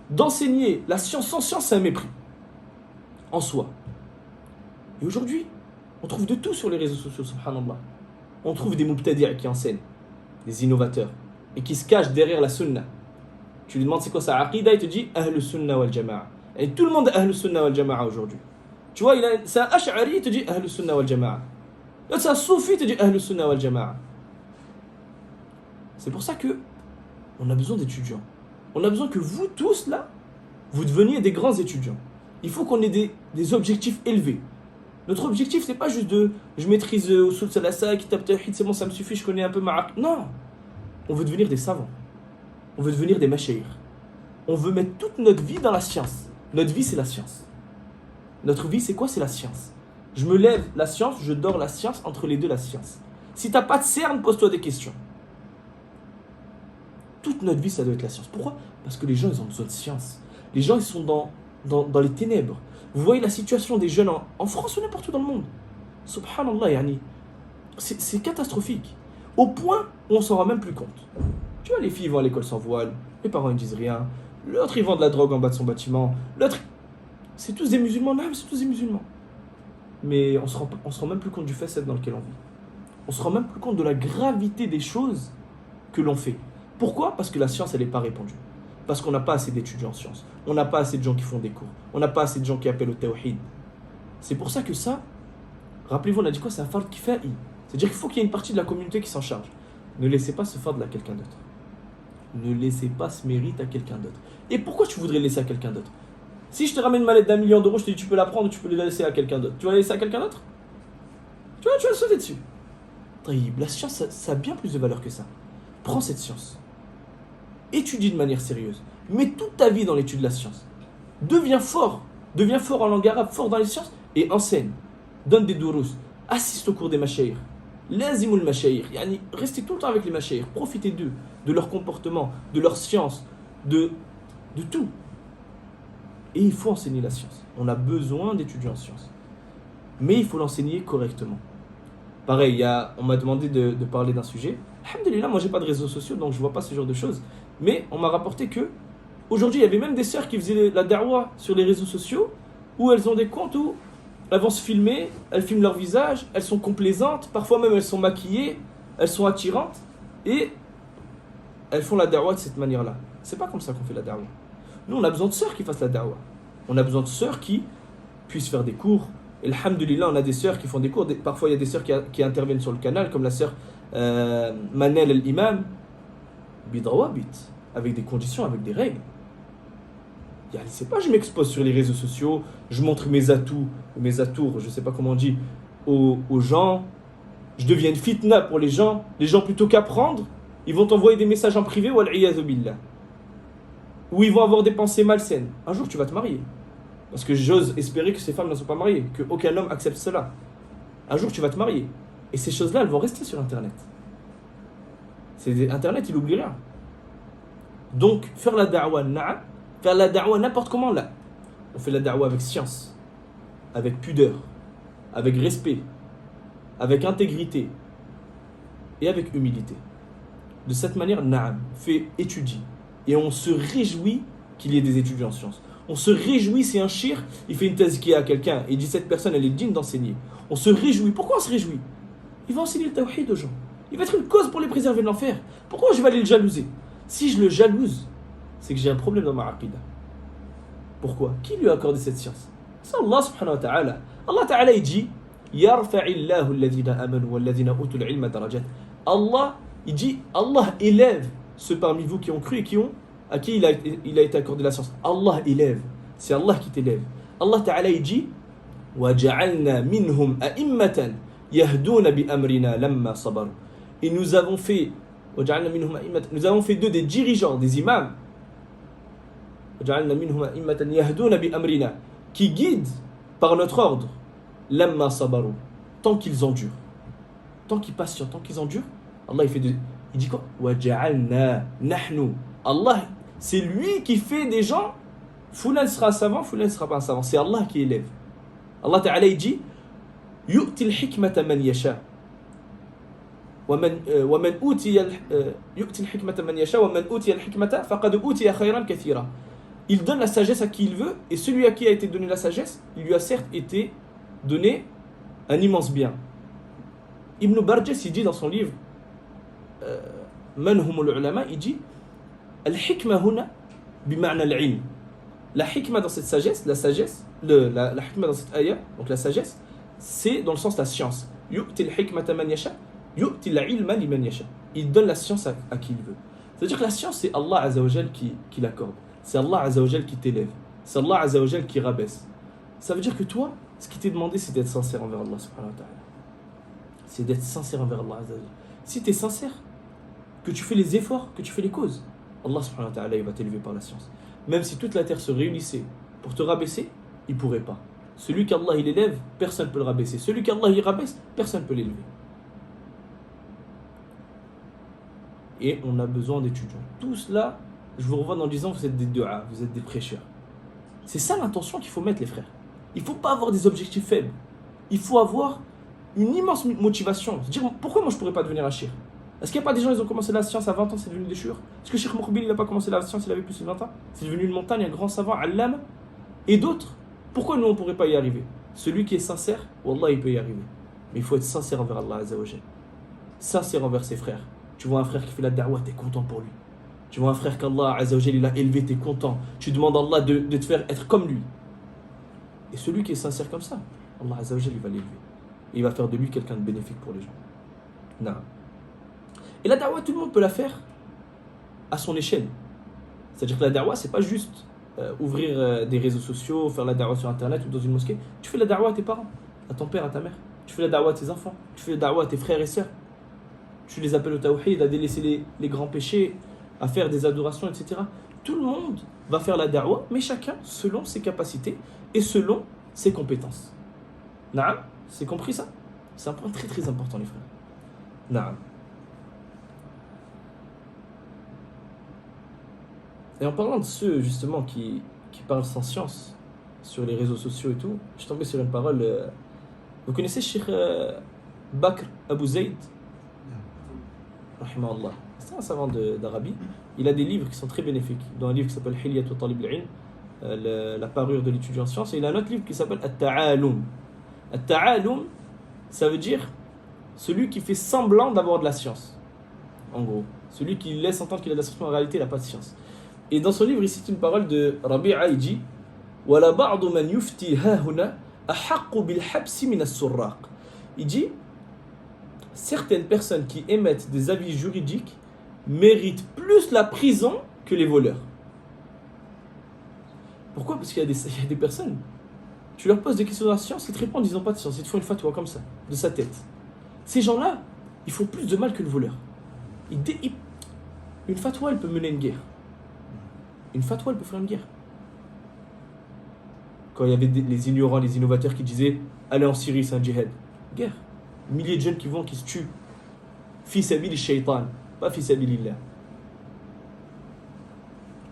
d'enseigner la science sans science, c'est un mépris. En soi. Et aujourd'hui, on trouve de tout sur les réseaux sociaux, subhanallah. On trouve des mubtadi'a qui enseignent, des innovateurs, et qui se cachent derrière la sunna. Tu lui demandes c'est quoi sa aqida, il te dit Ahl sunna wal jama'a. Et tout le monde est Ahl sunna wal jama'a aujourd'hui. Tu vois, c'est un ash'ari, il te dit Ahl sunna wal jama'a. Là, c'est un soufi, il te dit Ahl sunna wal jama'a. C'est pour ça que on a besoin d'étudiants. On a besoin que vous tous, là, vous deveniez des grands étudiants. Il faut qu'on ait des objectifs élevés. Notre objectif, c'est pas juste je maîtrise Usul Salasa, Kitab Tawhid, c'est bon, ça me suffit, je connais un peu ma... Non. On veut devenir des savants. On veut devenir des mashaïr. On veut mettre toute notre vie dans la science. Notre vie, c'est la science. Notre vie, c'est quoi ? C'est la science. Je me lève, la science, je dors, la science, entre les deux, la science. Si t'as pas de cerne, pose-toi des questions. Toute notre vie, ça doit être la science. Pourquoi ? Parce que les gens, ils ont besoin de science. Les gens, ils sont dans les ténèbres. Vous voyez la situation des jeunes en France ou n'importe où dans le monde. Subhanallah, yani, c'est catastrophique. Au point où on s'en rend même plus compte. Tu vois, les filles vont à l'école sans voile, les parents ils disent rien, l'autre ils vendent de la drogue en bas de son bâtiment, l'autre... C'est tous des musulmans, non, c'est tous des musulmans. Mais on se rend même plus compte du fait dans lequel on vit. On se rend même plus compte de la gravité des choses que l'on fait. Pourquoi ? Parce que la science, elle n'est pas répandue. Parce qu'on n'a pas assez d'étudiants en sciences. On n'a pas assez de gens qui font des cours. On n'a pas assez de gens qui appellent au tawhid. C'est pour ça que ça, rappelez-vous, on a dit quoi ? C'est un fard kifa'i. C'est-à-dire qu'il faut qu'il y ait une partie de la communauté qui s'en charge. Ne laissez pas ce fard à quelqu'un d'autre. Ne laissez pas ce mérite à quelqu'un d'autre. Et pourquoi tu voudrais laisser à quelqu'un d'autre ? Si je te ramène une mallette d'1 million d'euros, je te dis tu peux la prendre ou tu peux la laisser à quelqu'un d'autre. Tu vas la laisser à quelqu'un d'autre ? Tu vas le sauter dessus. La science, ça a bien plus de valeur que ça. Prends cette science. étudie de manière sérieuse. Mets toute ta vie dans l'étude de la science. Deviens fort en langue arabe, fort dans les sciences et enseigne. Donne des dourous, assiste au cours des mashayikh. Lazimul mashayikh, yani restez tout le temps avec les mashayikh, profitez d'eux, de leur comportement, de leur science, de tout. Et il faut enseigner la science. On a besoin d'étudiants en sciences. Mais il faut l'enseigner correctement. Pareil, on m'a demandé de parler d'un sujet. Alhamdulillah, moi j'ai pas de réseaux sociaux, donc je vois pas ce genre de choses. Mais on m'a rapporté que aujourd'hui, il y avait même des sœurs qui faisaient la da'wah sur les réseaux sociaux, où elles ont des comptes où elles vont se filmer, elles filment leur visage, elles sont complaisantes, parfois même elles sont maquillées, elles sont attirantes, et elles font la da'wah de cette manière-là. C'est pas comme ça qu'on fait la da'wah. Nous, on a besoin de sœurs qui fassent la da'wah. On a besoin de sœurs qui puissent faire des cours. Et alhamdulillah, on a des sœurs qui font des cours. Parfois, il y a des sœurs qui interviennent sur le canal, comme la sœur Manel el-Imam, bidrawabit, avec des conditions, avec des règles. C'est pas je m'expose sur les réseaux sociaux, je montre mes atours, je sais pas comment on dit, aux gens. Je deviens une fitna pour les gens. Les gens, plutôt qu'apprendre, ils vont t'envoyer des messages en privé, wal-iyadhu billah. Où ils vont avoir des pensées malsaines. Un jour, tu vas te marier. Parce que j'ose espérer que ces femmes ne sont pas mariées, qu'aucun homme accepte cela. Un jour, tu vas te marier. Et ces choses-là, elles vont rester sur Internet. Internet, il n'oublie rien. Donc, faire la da'wah, faire la da'wah n'importe comment, là. On fait la da'wah avec science, avec pudeur, avec respect, avec intégrité et avec humilité. De cette manière, fait étudier. Et on se réjouit qu'il y ait des étudiants en sciences. On se réjouit si un shir, il fait une tazkiya à quelqu'un et dit cette personne, elle est digne d'enseigner. On se réjouit. Pourquoi on se réjouit? Il va enseigner le tawhid aux gens. Il va être une cause pour les préserver de l'enfer. Pourquoi je vais aller le jalouser? Si je le jalouse, c'est que j'ai un problème dans ma aqida. Pourquoi? Qui lui a accordé cette science? C'est Allah subhanahu wa ta'ala. Allah ta'ala il dit Yarfa'illahu alladhina amanu walladhina utul ilma darajat. Allah, il dit Allah élève ceux parmi vous qui ont cru et à qui il a été accordé la science. Allah élève. C'est Allah qui t'élève. Allah ta'ala il dit وَجَعَلْنَا مِنْهُمْ أَئِمَّةً يَهْدُونَ بِأَمْرِنَا لَمَّا صَبَرُوا. Et nous avons fait d'eux des dirigeants, des imams. وَجَعَلْنَا مِنْهُمْ أَئِمَّةً يَهْدُونَ بِأَمْرِنَا, qui guident par notre ordre. لَمَّا صَبَرُوا, tant qu'ils endurent. Tant qu'ils patientent, tant qu'ils endurent. Allah il dit quoi? وَجَعَلْنَا نَحْنُ. Allah, c'est lui qui fait des gens. Foulan sera savant, Foulan ne sera pas un savant. C'est Allah qui élève. Allah Ta'ala il dit يُؤْتِ الْحِكْمَةَ مَنْ يَشَاءُ وَمَنْ أُوتِيَ يُؤْتِ الْحِكْمَةَ مَنْ يَشَاءُ وَمَنْ أُوتِيَ الْحِكْمَةَ فَقَدْ أُوتِيَ خَيْرًا كَثِيرًا. Il donne la sagesse à qui il veut, et celui à qui a été donné la sagesse, il lui a certes été donné un immense bien. Ibn Barjas il dit dans son livre Man humul ulama, il dit Al-hikma huna bima'na al-ilm. La hikma dans cette sagesse, la hikma dans cette ayah, donc la sagesse, c'est dans le sens de la science. Yu'ti al-hikmata man yasha, yu'ti al-ilma liman yasha. Il donne la science à qui il veut. C'est-à-dire que la science, c'est Allah Azza wa Jal qui l'accorde. C'est Allah Azza wa Jal qui t'élève. C'est Allah Azza wa Jal qui rabaisse. Ça veut dire que toi, ce qui t'est demandé, c'est d'être sincère envers Allah subhanahu wa ta'ala. C'est d'être sincère envers Allah Azza wa Jal. Si tu es sincère, que tu fais les efforts, que tu fais les causes, Allah subhanahu wa ta'ala il va t'élever par la science. Même si toute la terre se réunissait pour te rabaisser, il ne pourrait pas. Celui qu'Allah il élève, personne ne peut le rabaisser. Celui qu'Allah il rabaisse, personne ne peut l'élever. Et on a besoin d'étudiants. Tout cela, je vous revois en disant vous êtes des du'a, vous êtes des prêcheurs. C'est ça l'intention qu'il faut mettre, les frères. Il ne faut pas avoir des objectifs faibles. Il faut avoir une immense motivation. Se dire pourquoi moi je ne pourrais pas devenir un shir? Est-ce qu'il n'y a pas des gens, ils ont commencé la science à 20 ans, c'est devenu des churs? Est-ce que Cheikh Moukbil, il n'a pas commencé la science, il avait plus de 20 ans? C'est devenu une montagne, un grand savant, Allam. Et d'autres, pourquoi nous, on ne pourrait pas y arriver? Celui qui est sincère, Wallah, il peut y arriver. Mais il faut être sincère envers Allah Azza wa Jal. Sincère envers ses frères. Tu vois un frère qui fait la da'wah, tu es content pour lui. Tu vois un frère qu'Allah Azza wa Jal, il a élevé, tu es content. Tu demandes à Allah de te faire être comme lui. Et celui qui est sincère comme ça, Allah Azza wa Jal, il va l'élever. Et il va faire de lui quelqu'un de bénéfique pour les gens. Non. Et la da'wah, tout le monde peut la faire à son échelle. C'est-à-dire que la da'wah, c'est pas juste ouvrir des réseaux sociaux, faire la da'wah sur internet ou dans une mosquée. Tu fais la da'wah à tes parents, à ton père, à ta mère. Tu fais la da'wah à tes enfants. Tu fais la da'wah à tes frères et sœurs. Tu les appelles au tawhid, à délaisser les grands péchés, à faire des adorations, etc. Tout le monde va faire la da'wah, mais chacun selon ses capacités et selon ses compétences. Naam, c'est compris ça? C'est un point très très important, les frères. Naam. Et en parlant de ceux justement qui parlent sans science sur les réseaux sociaux et tout, je suis tombé sur une parole. Vous connaissez Cheikh Bakr Abu Zayd? Rahimahullah. C'est un savant d'Arabie. Il a des livres qui sont très bénéfiques. Dans un livre qui s'appelle Hilyatu Talib al-Ilm, la parure de l'étudiant en sciences. Et il a un autre livre qui s'appelle At-Ta'alum. At-Ta'alum, ça veut dire celui qui fait semblant d'avoir de la science. En gros. Celui qui laisse entendre qu'il a de la science, mais en réalité, il n'a pas de science. Et dans son livre, il cite une parole de Rabi'a, il dit وَلَا بَعْضُ مَنْ يُفْتِي هَاهُنَا أَحَقُّ بِالْحَبْسِ مِنَ السُّرَّاقِ. Il dit certaines personnes qui émettent des avis juridiques méritent plus la prison que les voleurs. Pourquoi? Parce qu'il y a des personnes, tu leur poses des questions sur la science, ils te répondent, ils n'ont pas de science, ils te font une fatwa comme ça, de sa tête. Ces gens-là, ils font plus de mal que le voleur. Une fatwa, elle peut mener une guerre. Une fatwa, elle peut faire une guerre. Quand il y avait les ignorants, les innovateurs qui disaient allez en Syrie, c'est un djihad. Guerre. Milliers de jeunes qui se tuent. Fi sabil shaytan, pas fi sabilillah.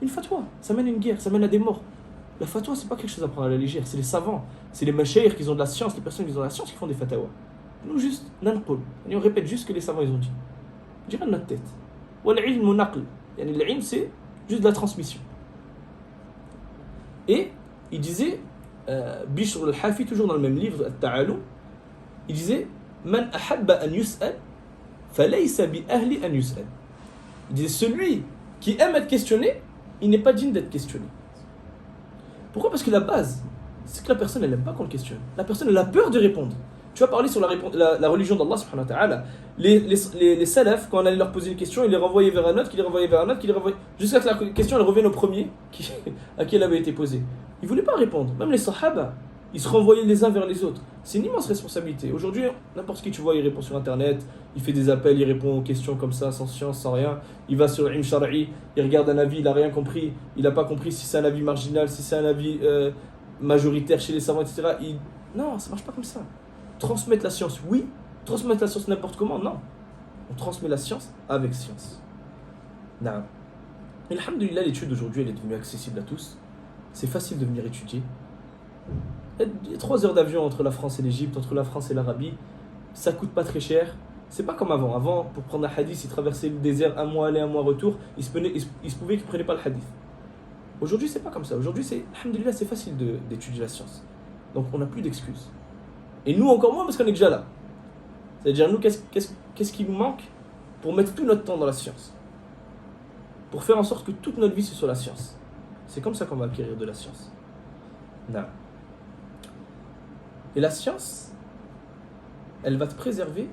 Une fatwa, ça mène à une guerre, ça mène à des morts. La fatwa, c'est pas quelque chose à prendre à la légère. C'est les savants, c'est les mashayikh qui ont de la science, les personnes qui ont de la science qui font des fatwas. Nous, juste, nanqul. On répète juste ce que les savants ils ont dit. On dirait notre tête. Wal-ilm naql. L'ilm, c'est juste de la transmission. Et il disait, Bishr al-Hafi, toujours dans le même livre, At-Ta'alum, il disait Man ahabba an yus'al, falaysa bi ahli an yus'al. Il disait celui qui aime être questionné, il n'est pas digne d'être questionné. Pourquoi? Parce que la base, c'est que la personne, elle n'aime pas qu'on le questionne. La personne, elle a peur de répondre. Tu vas parler sur la religion d'Allah subhanahu wa ta'ala. Les salafs, quand on allait leur poser une question, ils les renvoyaient vers un autre, qui les renvoyaient vers un autre, qui les renvoyaient... jusqu'à ce que la question elle revienne au premier à qui elle avait été posée. Ils ne voulaient pas répondre. Même les sahaba, ils se renvoyaient les uns vers les autres. C'est une immense responsabilité. Aujourd'hui, n'importe qui tu vois, il répond sur internet, il fait des appels, il répond aux questions comme ça, sans science, sans rien. Il va sur Ilm Shar'i, il regarde un avis, il n'a rien compris. Il n'a pas compris si c'est un avis marginal, si c'est un avis majoritaire chez les savants, etc. Non, ça ne marche pas comme ça. Transmettre la science, oui. Transmettre la science n'importe comment, non. On transmet la science avec science. Non. Et alhamdoulilah, l'étude aujourd'hui, elle est devenue accessible à tous. C'est facile de venir étudier. Il y a 3 heures d'avion entre la France et l'Égypte, entre la France et l'Arabie. Ça coûte pas très cher. C'est pas comme avant. Avant, pour prendre un hadith, ils traversaient le désert, un mois aller, un mois retour. Il se pouvait qu'ils ne prenaient pas le hadith. Aujourd'hui, c'est pas comme ça. Aujourd'hui, alhamdoulilah, c'est facile d'étudier la science. Donc, on n'a plus d'excuses. Et nous, encore moins, parce qu'on est déjà là. C'est-à-dire, nous, qu'est-ce qui nous manque pour mettre tout notre temps dans la science? Pour faire en sorte que toute notre vie, c'est sur la science. C'est comme ça qu'on va acquérir de la science. Non. Et la science, elle va te préserver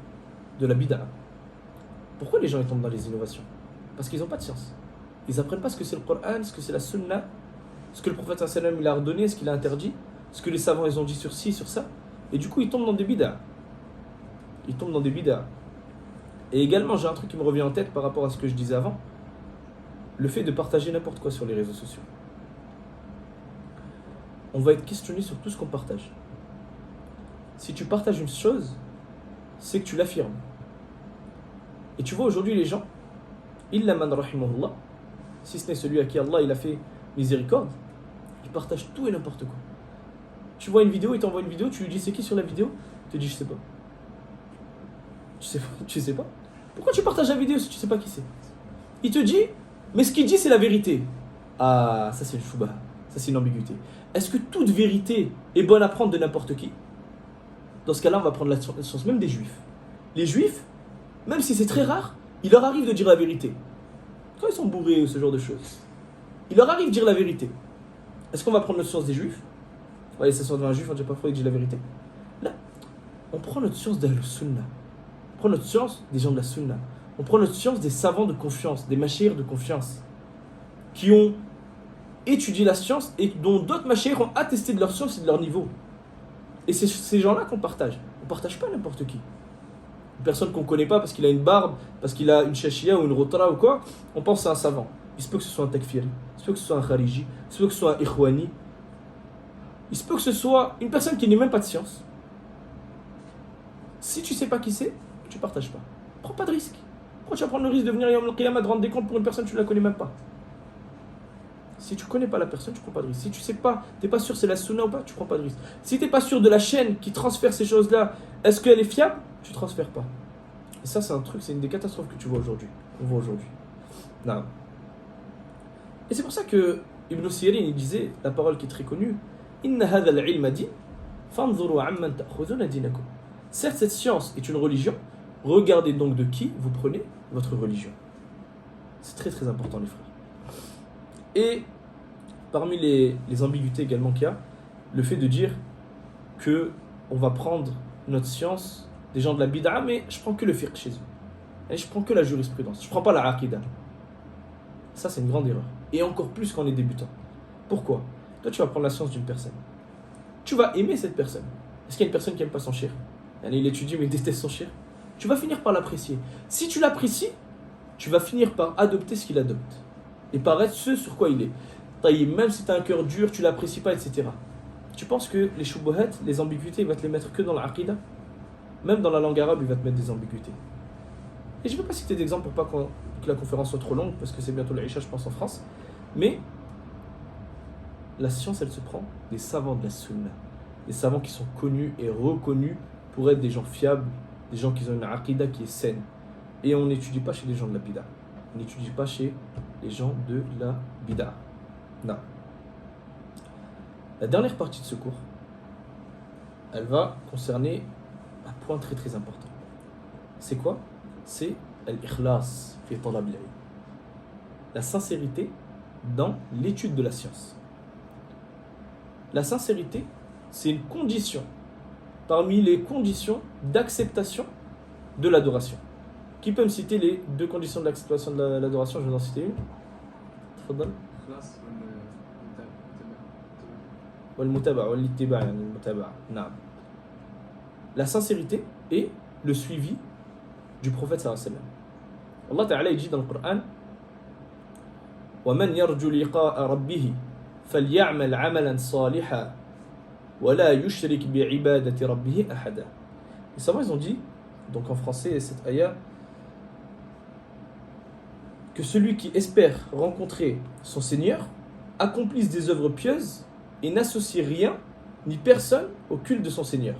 de la bid'a. Pourquoi les gens ils tombent dans les innovations? Parce qu'ils n'ont pas de science. Ils n'apprennent pas ce que c'est le Coran, ce que c'est la Sunna, ce que le prophète sallam il a ordonné, ce qu'il a interdit, ce que les savants ils ont dit sur ci, sur ça. Et du coup, ils tombent dans des bid'a. Ils tombent dans des bid'a. Et également, j'ai un truc qui me revient en tête par rapport à ce que je disais avant. Le fait de partager n'importe quoi sur les réseaux sociaux. On va être questionné sur tout ce qu'on partage. Si tu partages une chose, c'est que tu l'affirmes. Et tu vois aujourd'hui les gens, illa man rahimahullah, si ce n'est celui à qui Allah il a fait miséricorde, ils partagent tout et n'importe quoi. Tu vois une vidéo, il t'envoie une vidéo, tu lui dis c'est qui sur la vidéo? Il te dit je sais pas. Tu sais pas? Pourquoi tu partages la vidéo si tu sais pas qui c'est? Il te dit, mais ce qu'il dit c'est la vérité. Ah, ça c'est le shubha, ça c'est une ambiguïté. Est-ce que toute vérité est bonne à prendre de n'importe qui? Dans ce cas-là, on va prendre la science même des juifs. Les juifs, même si c'est très rare, il leur arrive de dire la vérité. Quand ils sont bourrés ou ce genre de choses, il leur arrive de dire la vérité. Est-ce qu'on va prendre notre science des juifs? Ouais, ça sort d'un juif, on ne dit pas qu'il dit la vérité. Là, on prend notre science d'Ahl Sunnah. On prend notre science des gens de la Sunna. On prend notre science des savants de confiance, des mashayikh de confiance, qui ont étudié la science et dont d'autres mashayikh ont attesté de leur science et de leur niveau. Et c'est ces gens-là qu'on partage. On ne partage pas n'importe qui. Une personne qu'on ne connaît pas parce qu'il a une barbe, parce qu'il a une shashia ou une rotra ou quoi, on pense à un savant. Il se peut que ce soit un takfiri, il se peut que ce soit un khariji, il se peut que ce soit un ikhwani, il se peut que ce soit une personne qui n'est même pas de science. Si tu ne sais pas qui c'est, tu ne partages pas. Prends pas de risque. Pourquoi tu vas prendre le risque de venir Yom al-Qiyamah de rendre des comptes pour une personne que tu ne la connais même pas? Si tu ne connais pas la personne, tu ne prends pas de risque. Si tu sais pas, tu n'es pas sûr c'est la sunna ou pas, tu ne prends pas de risque. Si tu n'es pas sûr de la chaîne qui transfère ces choses-là, est-ce qu'elle est fiable? Tu ne transfères pas. Et ça, c'est un truc, c'est une des catastrophes que tu vois aujourd'hui. On voit aujourd'hui. Non. Et c'est pour ça que Ibn Sirin, il disait, la parole qui est très connue, Inna hadha al-ilma din, fanzuru amman ta'khuduna dinakum. Certes, cette science est une religion. Regardez donc de qui vous prenez votre religion. C'est très très important, les frères. Et parmi les ambiguïtés également qu'il y a, le fait de dire que on va prendre notre science des gens de la bid'a, mais je prends que le fiqh chez eux. Et je prends que la jurisprudence. Je prends pas la aqidah. Ça, c'est une grande erreur. Et encore plus quand on est débutant. Pourquoi? Toi, tu vas prendre la science d'une personne. Tu vas aimer cette personne. Est-ce qu'il y a une personne qui n'aime pas son shir? Il étudie mais il déteste son shir. Tu vas finir par l'apprécier. Si tu l'apprécies, tu vas finir par adopter ce qu'il adopte. Et par être ce sur quoi il est. Même si tu as un cœur dur, tu l'apprécies pas, etc. Tu penses que les shubuhat, les ambiguïtés, il va te les mettre que dans l'aqidah? Même dans la langue arabe, il va te mettre des ambiguïtés. Et je ne vais pas citer d'exemple pour pas que la conférence soit trop longue, parce que c'est bientôt l'Aïcha, je pense, en France. Mais la science, elle se prend des savants de la sunna. Des savants qui sont connus et reconnus pour être des gens fiables, des gens qui ont une aqidah qui est saine. Et on n'étudie pas chez les gens de la bid'a. On n'étudie pas chez les gens de la bid'a. Non. La dernière partie de ce cours, elle va concerner un point très très important. C'est quoi? C'est al-ikhlas fi talab al-ilm. La sincérité dans l'étude de la science. La sincérité, c'est une condition parmi les conditions d'acceptation de l'adoration. Qui peut me citer les deux conditions d'acceptation de l'adoration? Je vais en citer une. Tfadal. La sincérité et le suivi du prophète sallallahu alayhi wa sallam. Allah Ta'ala dit dans le Coran وَمَنْ يَرْجُ لِقَاءَ رَبِّهِ فَلْيَعْمَلْ عَمَلًا صَالِحًا وَلَا يُشْرِكْ بِعِبَادَةِ رَبِّهِ أَحَدًا. Les savants ils ont dit, donc en français cette ayah, que celui qui espère rencontrer son Seigneur accomplisse des œuvres pieuses et n'associe rien ni personne au culte de son Seigneur.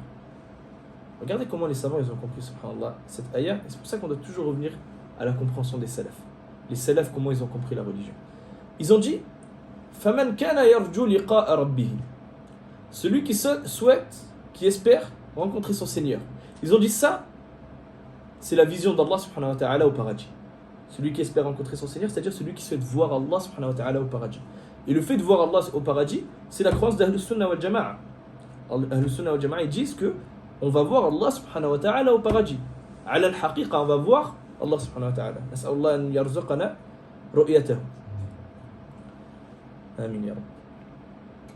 Regardez comment les savants ils ont compris, subhanallah, cette ayah, et c'est pour ça qu'on doit toujours revenir à la compréhension des salafs. Les salafs, comment ils ont compris la religion. Ils ont dit فَمَنْ كَانَ يَرْجُو لِقَاءَ رَبِّهِ. Celui qui souhaite, qui espère rencontrer son Seigneur. Ils ont dit ça, c'est la vision d'Allah subhanahu wa ta'ala au paradis. Celui qui espère rencontrer son Seigneur, c'est-à-dire celui qui souhaite voir Allah subhanahu wa ta'ala au paradis. Et le fait de voir Allah au paradis, c'est la croyance d'Ahlus Sunnah wal Jama'a. Ahlus Sunnah wal Jama'a, ils disent que on va voir Allah subhanahu wa ta'ala au paradis. Ala al-haqiqa, on va voir Allah subhanahu wa ta'ala. Nas'alullah an yarzuqana ru'yatahu. Amin ya Rabb.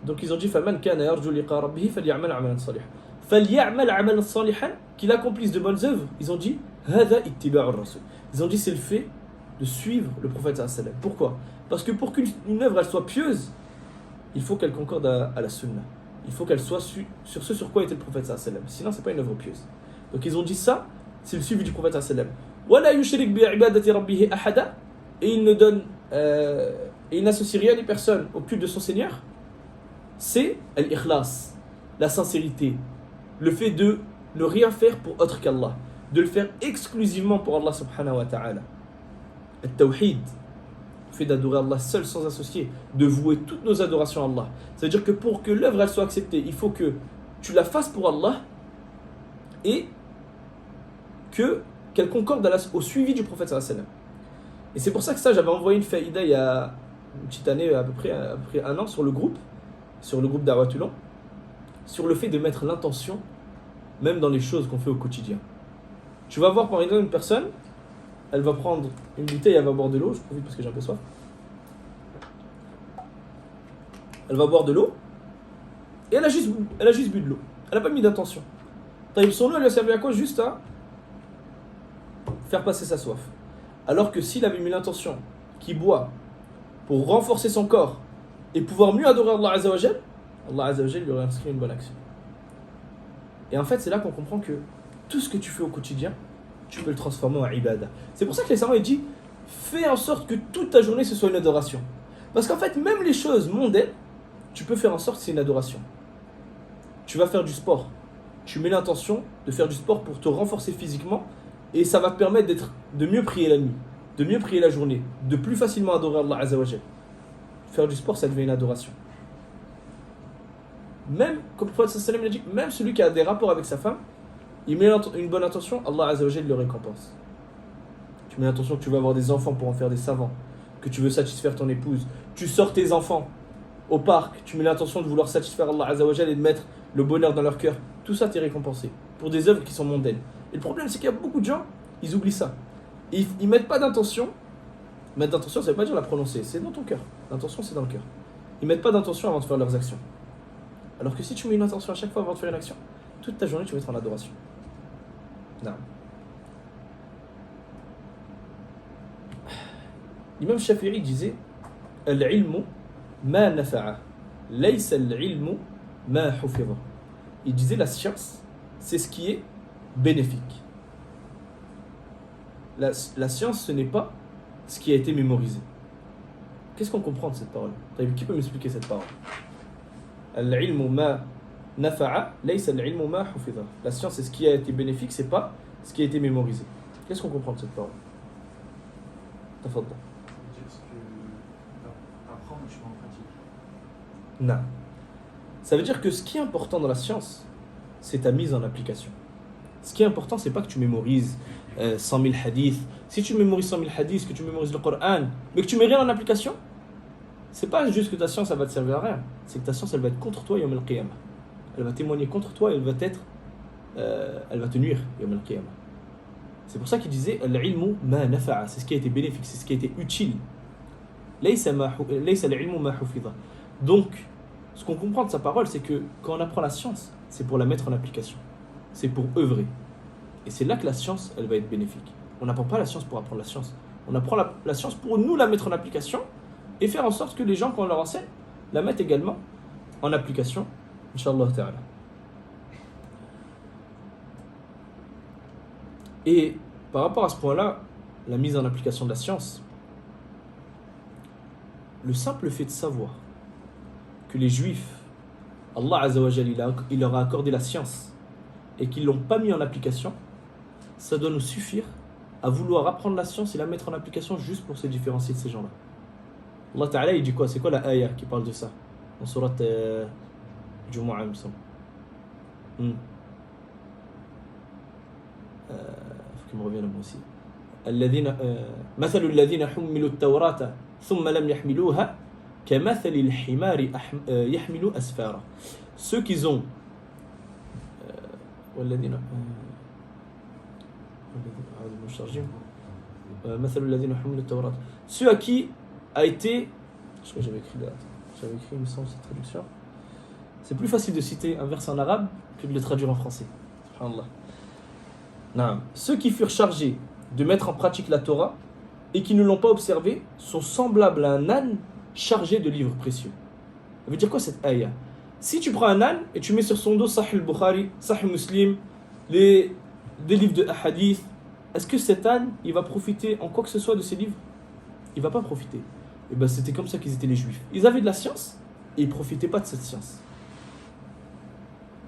Donc ils ont dit فَمَنْ كَانَ يَرْجُو لِقَاءَ رَبِّهِ فَلْيَعْمَلْ عَمَلًا صَالِحًا. فَلْيَعْمَلْ عَمَلًا صَالِحًا, qu'il accomplisse de bonnes œuvres. Ils ont dit هَذَا اتِّبَاعُ الرَّسُولِ. Ils ont dit c'est le fait de suivre le prophète sallallahu alayhi wa sallam. Pourquoi? Parce que pour qu'une œuvre elle soit pieuse, il faut qu'elle concorde à la sunna. Il faut qu'elle soit sur ce sur quoi était le prophète sallallahu alayhi wa sallam. Sinon c'est pas une œuvre pieuse. Donc ils ont dit ça, c'est le suivi du prophète sallallahu alayhi wa sallam. وَلَا يُشْرِكْ بِعِبَادَةِ رَبِّهِ أَحَدًا. Et il ne donne et il n'associe rien ni personne au culte de son Seigneur. C'est al-ikhlas, la sincérité, le fait de ne rien faire pour autre qu'Allah, de le faire exclusivement pour Allah subhanahu wa ta'ala. Al-tawhid, le fait d'adorer Allah seul sans associer, de vouer toutes nos adorations à Allah. C'est-à-dire que pour que l'œuvre elle soit acceptée, il faut que tu la fasses pour Allah et qu'elle concorde au suivi du prophète sallallahu alayhi wa sallam. Et c'est pour ça que ça, j'avais envoyé une faïda il y a une petite année, à peu près un an, sur le groupe d'Awatulon, sur le fait de mettre l'intention, même dans les choses qu'on fait au quotidien. Tu vas voir par exemple une personne, elle va prendre une bouteille, elle va boire de l'eau, je profite parce que j'ai un peu soif. Elle va boire de l'eau, et elle a juste bu de l'eau. Elle n'a pas mis d'intention. Son eau, elle lui a servi à quoi? Juste faire passer sa soif. Alors que s'il avait mis l'intention qu'il boit pour renforcer son corps et pouvoir mieux adorer Allah Azzawajal, Allah Azzawajal lui aurait inscrit une bonne action. Et en fait, c'est là qu'on comprend que tout ce que tu fais au quotidien, tu peux le transformer en ibadah. C'est pour ça que les savants disent, fais en sorte que toute ta journée ce soit une adoration. Parce qu'en fait, même les choses mondaines, tu peux faire en sorte que c'est une adoration. Tu vas faire du sport. Tu mets l'intention de faire du sport pour te renforcer physiquement et ça va te permettre de mieux prier la nuit, de mieux prier la journée, de plus facilement adorer Allah Azzawajal. Faire du sport, ça devient une adoration. Même, comme le prophète sallallahu alayhi wa sallam a dit, même celui qui a des rapports avec sa femme, il met une bonne intention, Allah Azzawajal le récompense. Tu mets l'intention que tu veux avoir des enfants pour en faire des savants, que tu veux satisfaire ton épouse, tu sors tes enfants au parc, tu mets l'intention de vouloir satisfaire Allah Azzawajal et de mettre le bonheur dans leur cœur, tout ça t'est récompensé pour des œuvres qui sont mondaines. Et le problème c'est qu'il y a beaucoup de gens, ils oublient ça. Ils mettent pas d'intention. Mettre d'intention, ça veut pas dire la prononcer, c'est dans ton cœur. L'intention c'est dans le cœur. Ils mettent pas d'intention avant de faire leurs actions. Alors que si tu mets une intention à chaque fois avant de faire une action, toute ta journée tu vas être en adoration. Non. L'imam Shafi'i disait Al-ilmu ma nafa'a, laysa al-ilmu ma hufidha. Il disait la science, c'est ce qui est bénéfique. La science, ce n'est pas ce qui a été mémorisé. Qu'est-ce qu'on comprend de cette parole? Qui peut m'expliquer cette parole? Al-ilmu ma nafa'a, laysa al-ilmu ma hufidha. La science, c'est ce qui a été bénéfique, c'est pas ce qui a été mémorisé. Qu'est-ce qu'on comprend de cette parole? Tafadda. Non. Ça veut dire que ce qui est important dans la science, c'est ta mise en application. Ce qui est important, c'est pas que tu mémorises 100 000 hadiths. Si tu mémorises 100 000 hadiths, que tu mémorises le Coran, mais que tu mets rien en application, c'est pas juste que ta science, elle va te servir à rien. C'est que ta science, elle va être contre toi yawm al-qiyamah. Elle va témoigner contre toi et elle va te nuire yawm al-qiyamah. C'est pour ça qu'il disait al-ilmu ma nafa'a, c'est ce qui a été bénéfique, c'est ce qui a été utile. Laysa al-ilmu ma hufidha. Donc, ce qu'on comprend de sa parole, c'est que quand on apprend la science, c'est pour la mettre en application. C'est pour œuvrer. Et c'est là que la science, elle va être bénéfique. On n'apprend pas la science pour apprendre la science. On apprend la science pour nous la mettre en application et faire en sorte que les gens, quand on leur enseigne, la mettent également en application. Inch'Allah ta'ala. Et par rapport à ce point-là, la mise en application de la science, le simple fait de savoir que les Juifs, Allah Azzawajal, il leur a accordé la science et qu'ils ne l'ont pas mis en application, ça doit nous suffire à vouloir apprendre la science et la mettre en application juste pour se différencier de ces gens-là. Allah Ta'ala, il dit quoi? C'est quoi la ayah qui parle de ça? En surat Jumu'ah, il me semble. Faut qu'il me revienne à moi aussi. مثل الذين حملوا التوراة ثم لم يحملوها كمثل الحمار يحمل أسفارا. Ceux qui ont مثل الذين حملوا التوراة, ceux à qui a été, je crois que j'avais écrit, il me semble, cette traduction. C'est plus facile de citer un verset en arabe que de le traduire en français. Subhanallah. Non. Ceux qui furent chargés de mettre en pratique la Torah et qui ne l'ont pas observée sont semblables à un âne chargé de livres précieux. Ça veut dire quoi cette ayah? Si tu prends un âne et tu mets sur son dos Sahih al-Bukhari, Sahih Muslim, des livres de hadith, est-ce que cet âne, il va profiter en quoi que ce soit de ces livres? Il va pas profiter. Et ben c'était comme ça qu'ils étaient les Juifs. Ils avaient de la science et ils profitaient pas de cette science.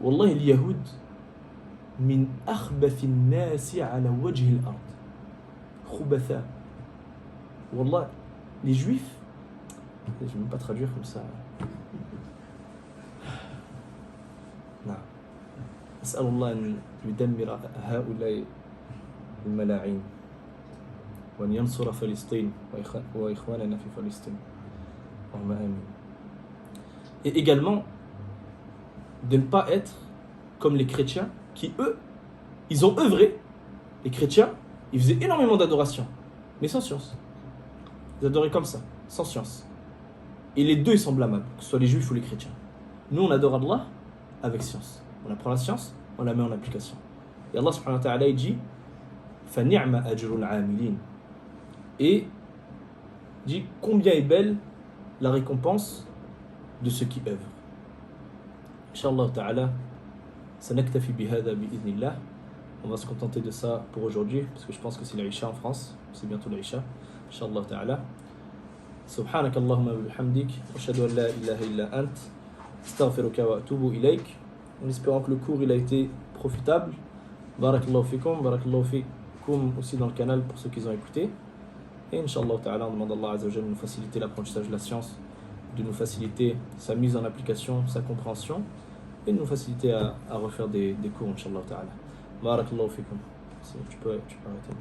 Wallahi al-Yahoud min akhbathi an-nasi ala wajhi al-ard. Khubatha. Wallah, les Juifs, je ne vais même pas traduire comme ça. Non. أسأل الله أن يدمر هؤلاء الملاعين وأن ينصر فلسطين وإخواننا في فلسطين. اللهم آمين. Et également, de ne pas être comme les chrétiens qui, eux, ils ont œuvré. Les chrétiens, ils faisaient énormément d'adoration, mais sans science. Ils adoraient comme ça, sans science. Et les deux, ils sont blâmables, que ce soit les juifs ou les chrétiens. Nous, on adore Allah avec science. On apprend la science, on la met en application. Et Allah subhanahu wa ta'ala, il dit فَنِعْمَ أَجْرُ الْعَامِلِينَ. Et dit combien est belle la récompense de ceux qui œuvrent. Inch'Allah ta'ala, sanaktafi bihada bi'idhnillah. On va se contenter de ça pour aujourd'hui, parce que je pense que c'est l'Aïcha en France, c'est bientôt l'Aïcha. Inch'Allah ta'ala. Subhanak Allahumma wa bihamdik, ashhadu an la ilaha illa ant, astaghfiruka wa atubu ilayk. En espérant que le cours il a été profitable. Barakallahu fikum aussi dans le canal pour ceux qui ont écouté. Et Inch'Allah ta'ala, on demande à Allah Azza wa Jalla de nous faciliter l'apprentissage de la science, de nous faciliter sa mise en application, sa compréhension, et de nous faciliter à refaire des cours, Inch'Allah ta'ala. Barakallahu fikum. Tu peux arrêter.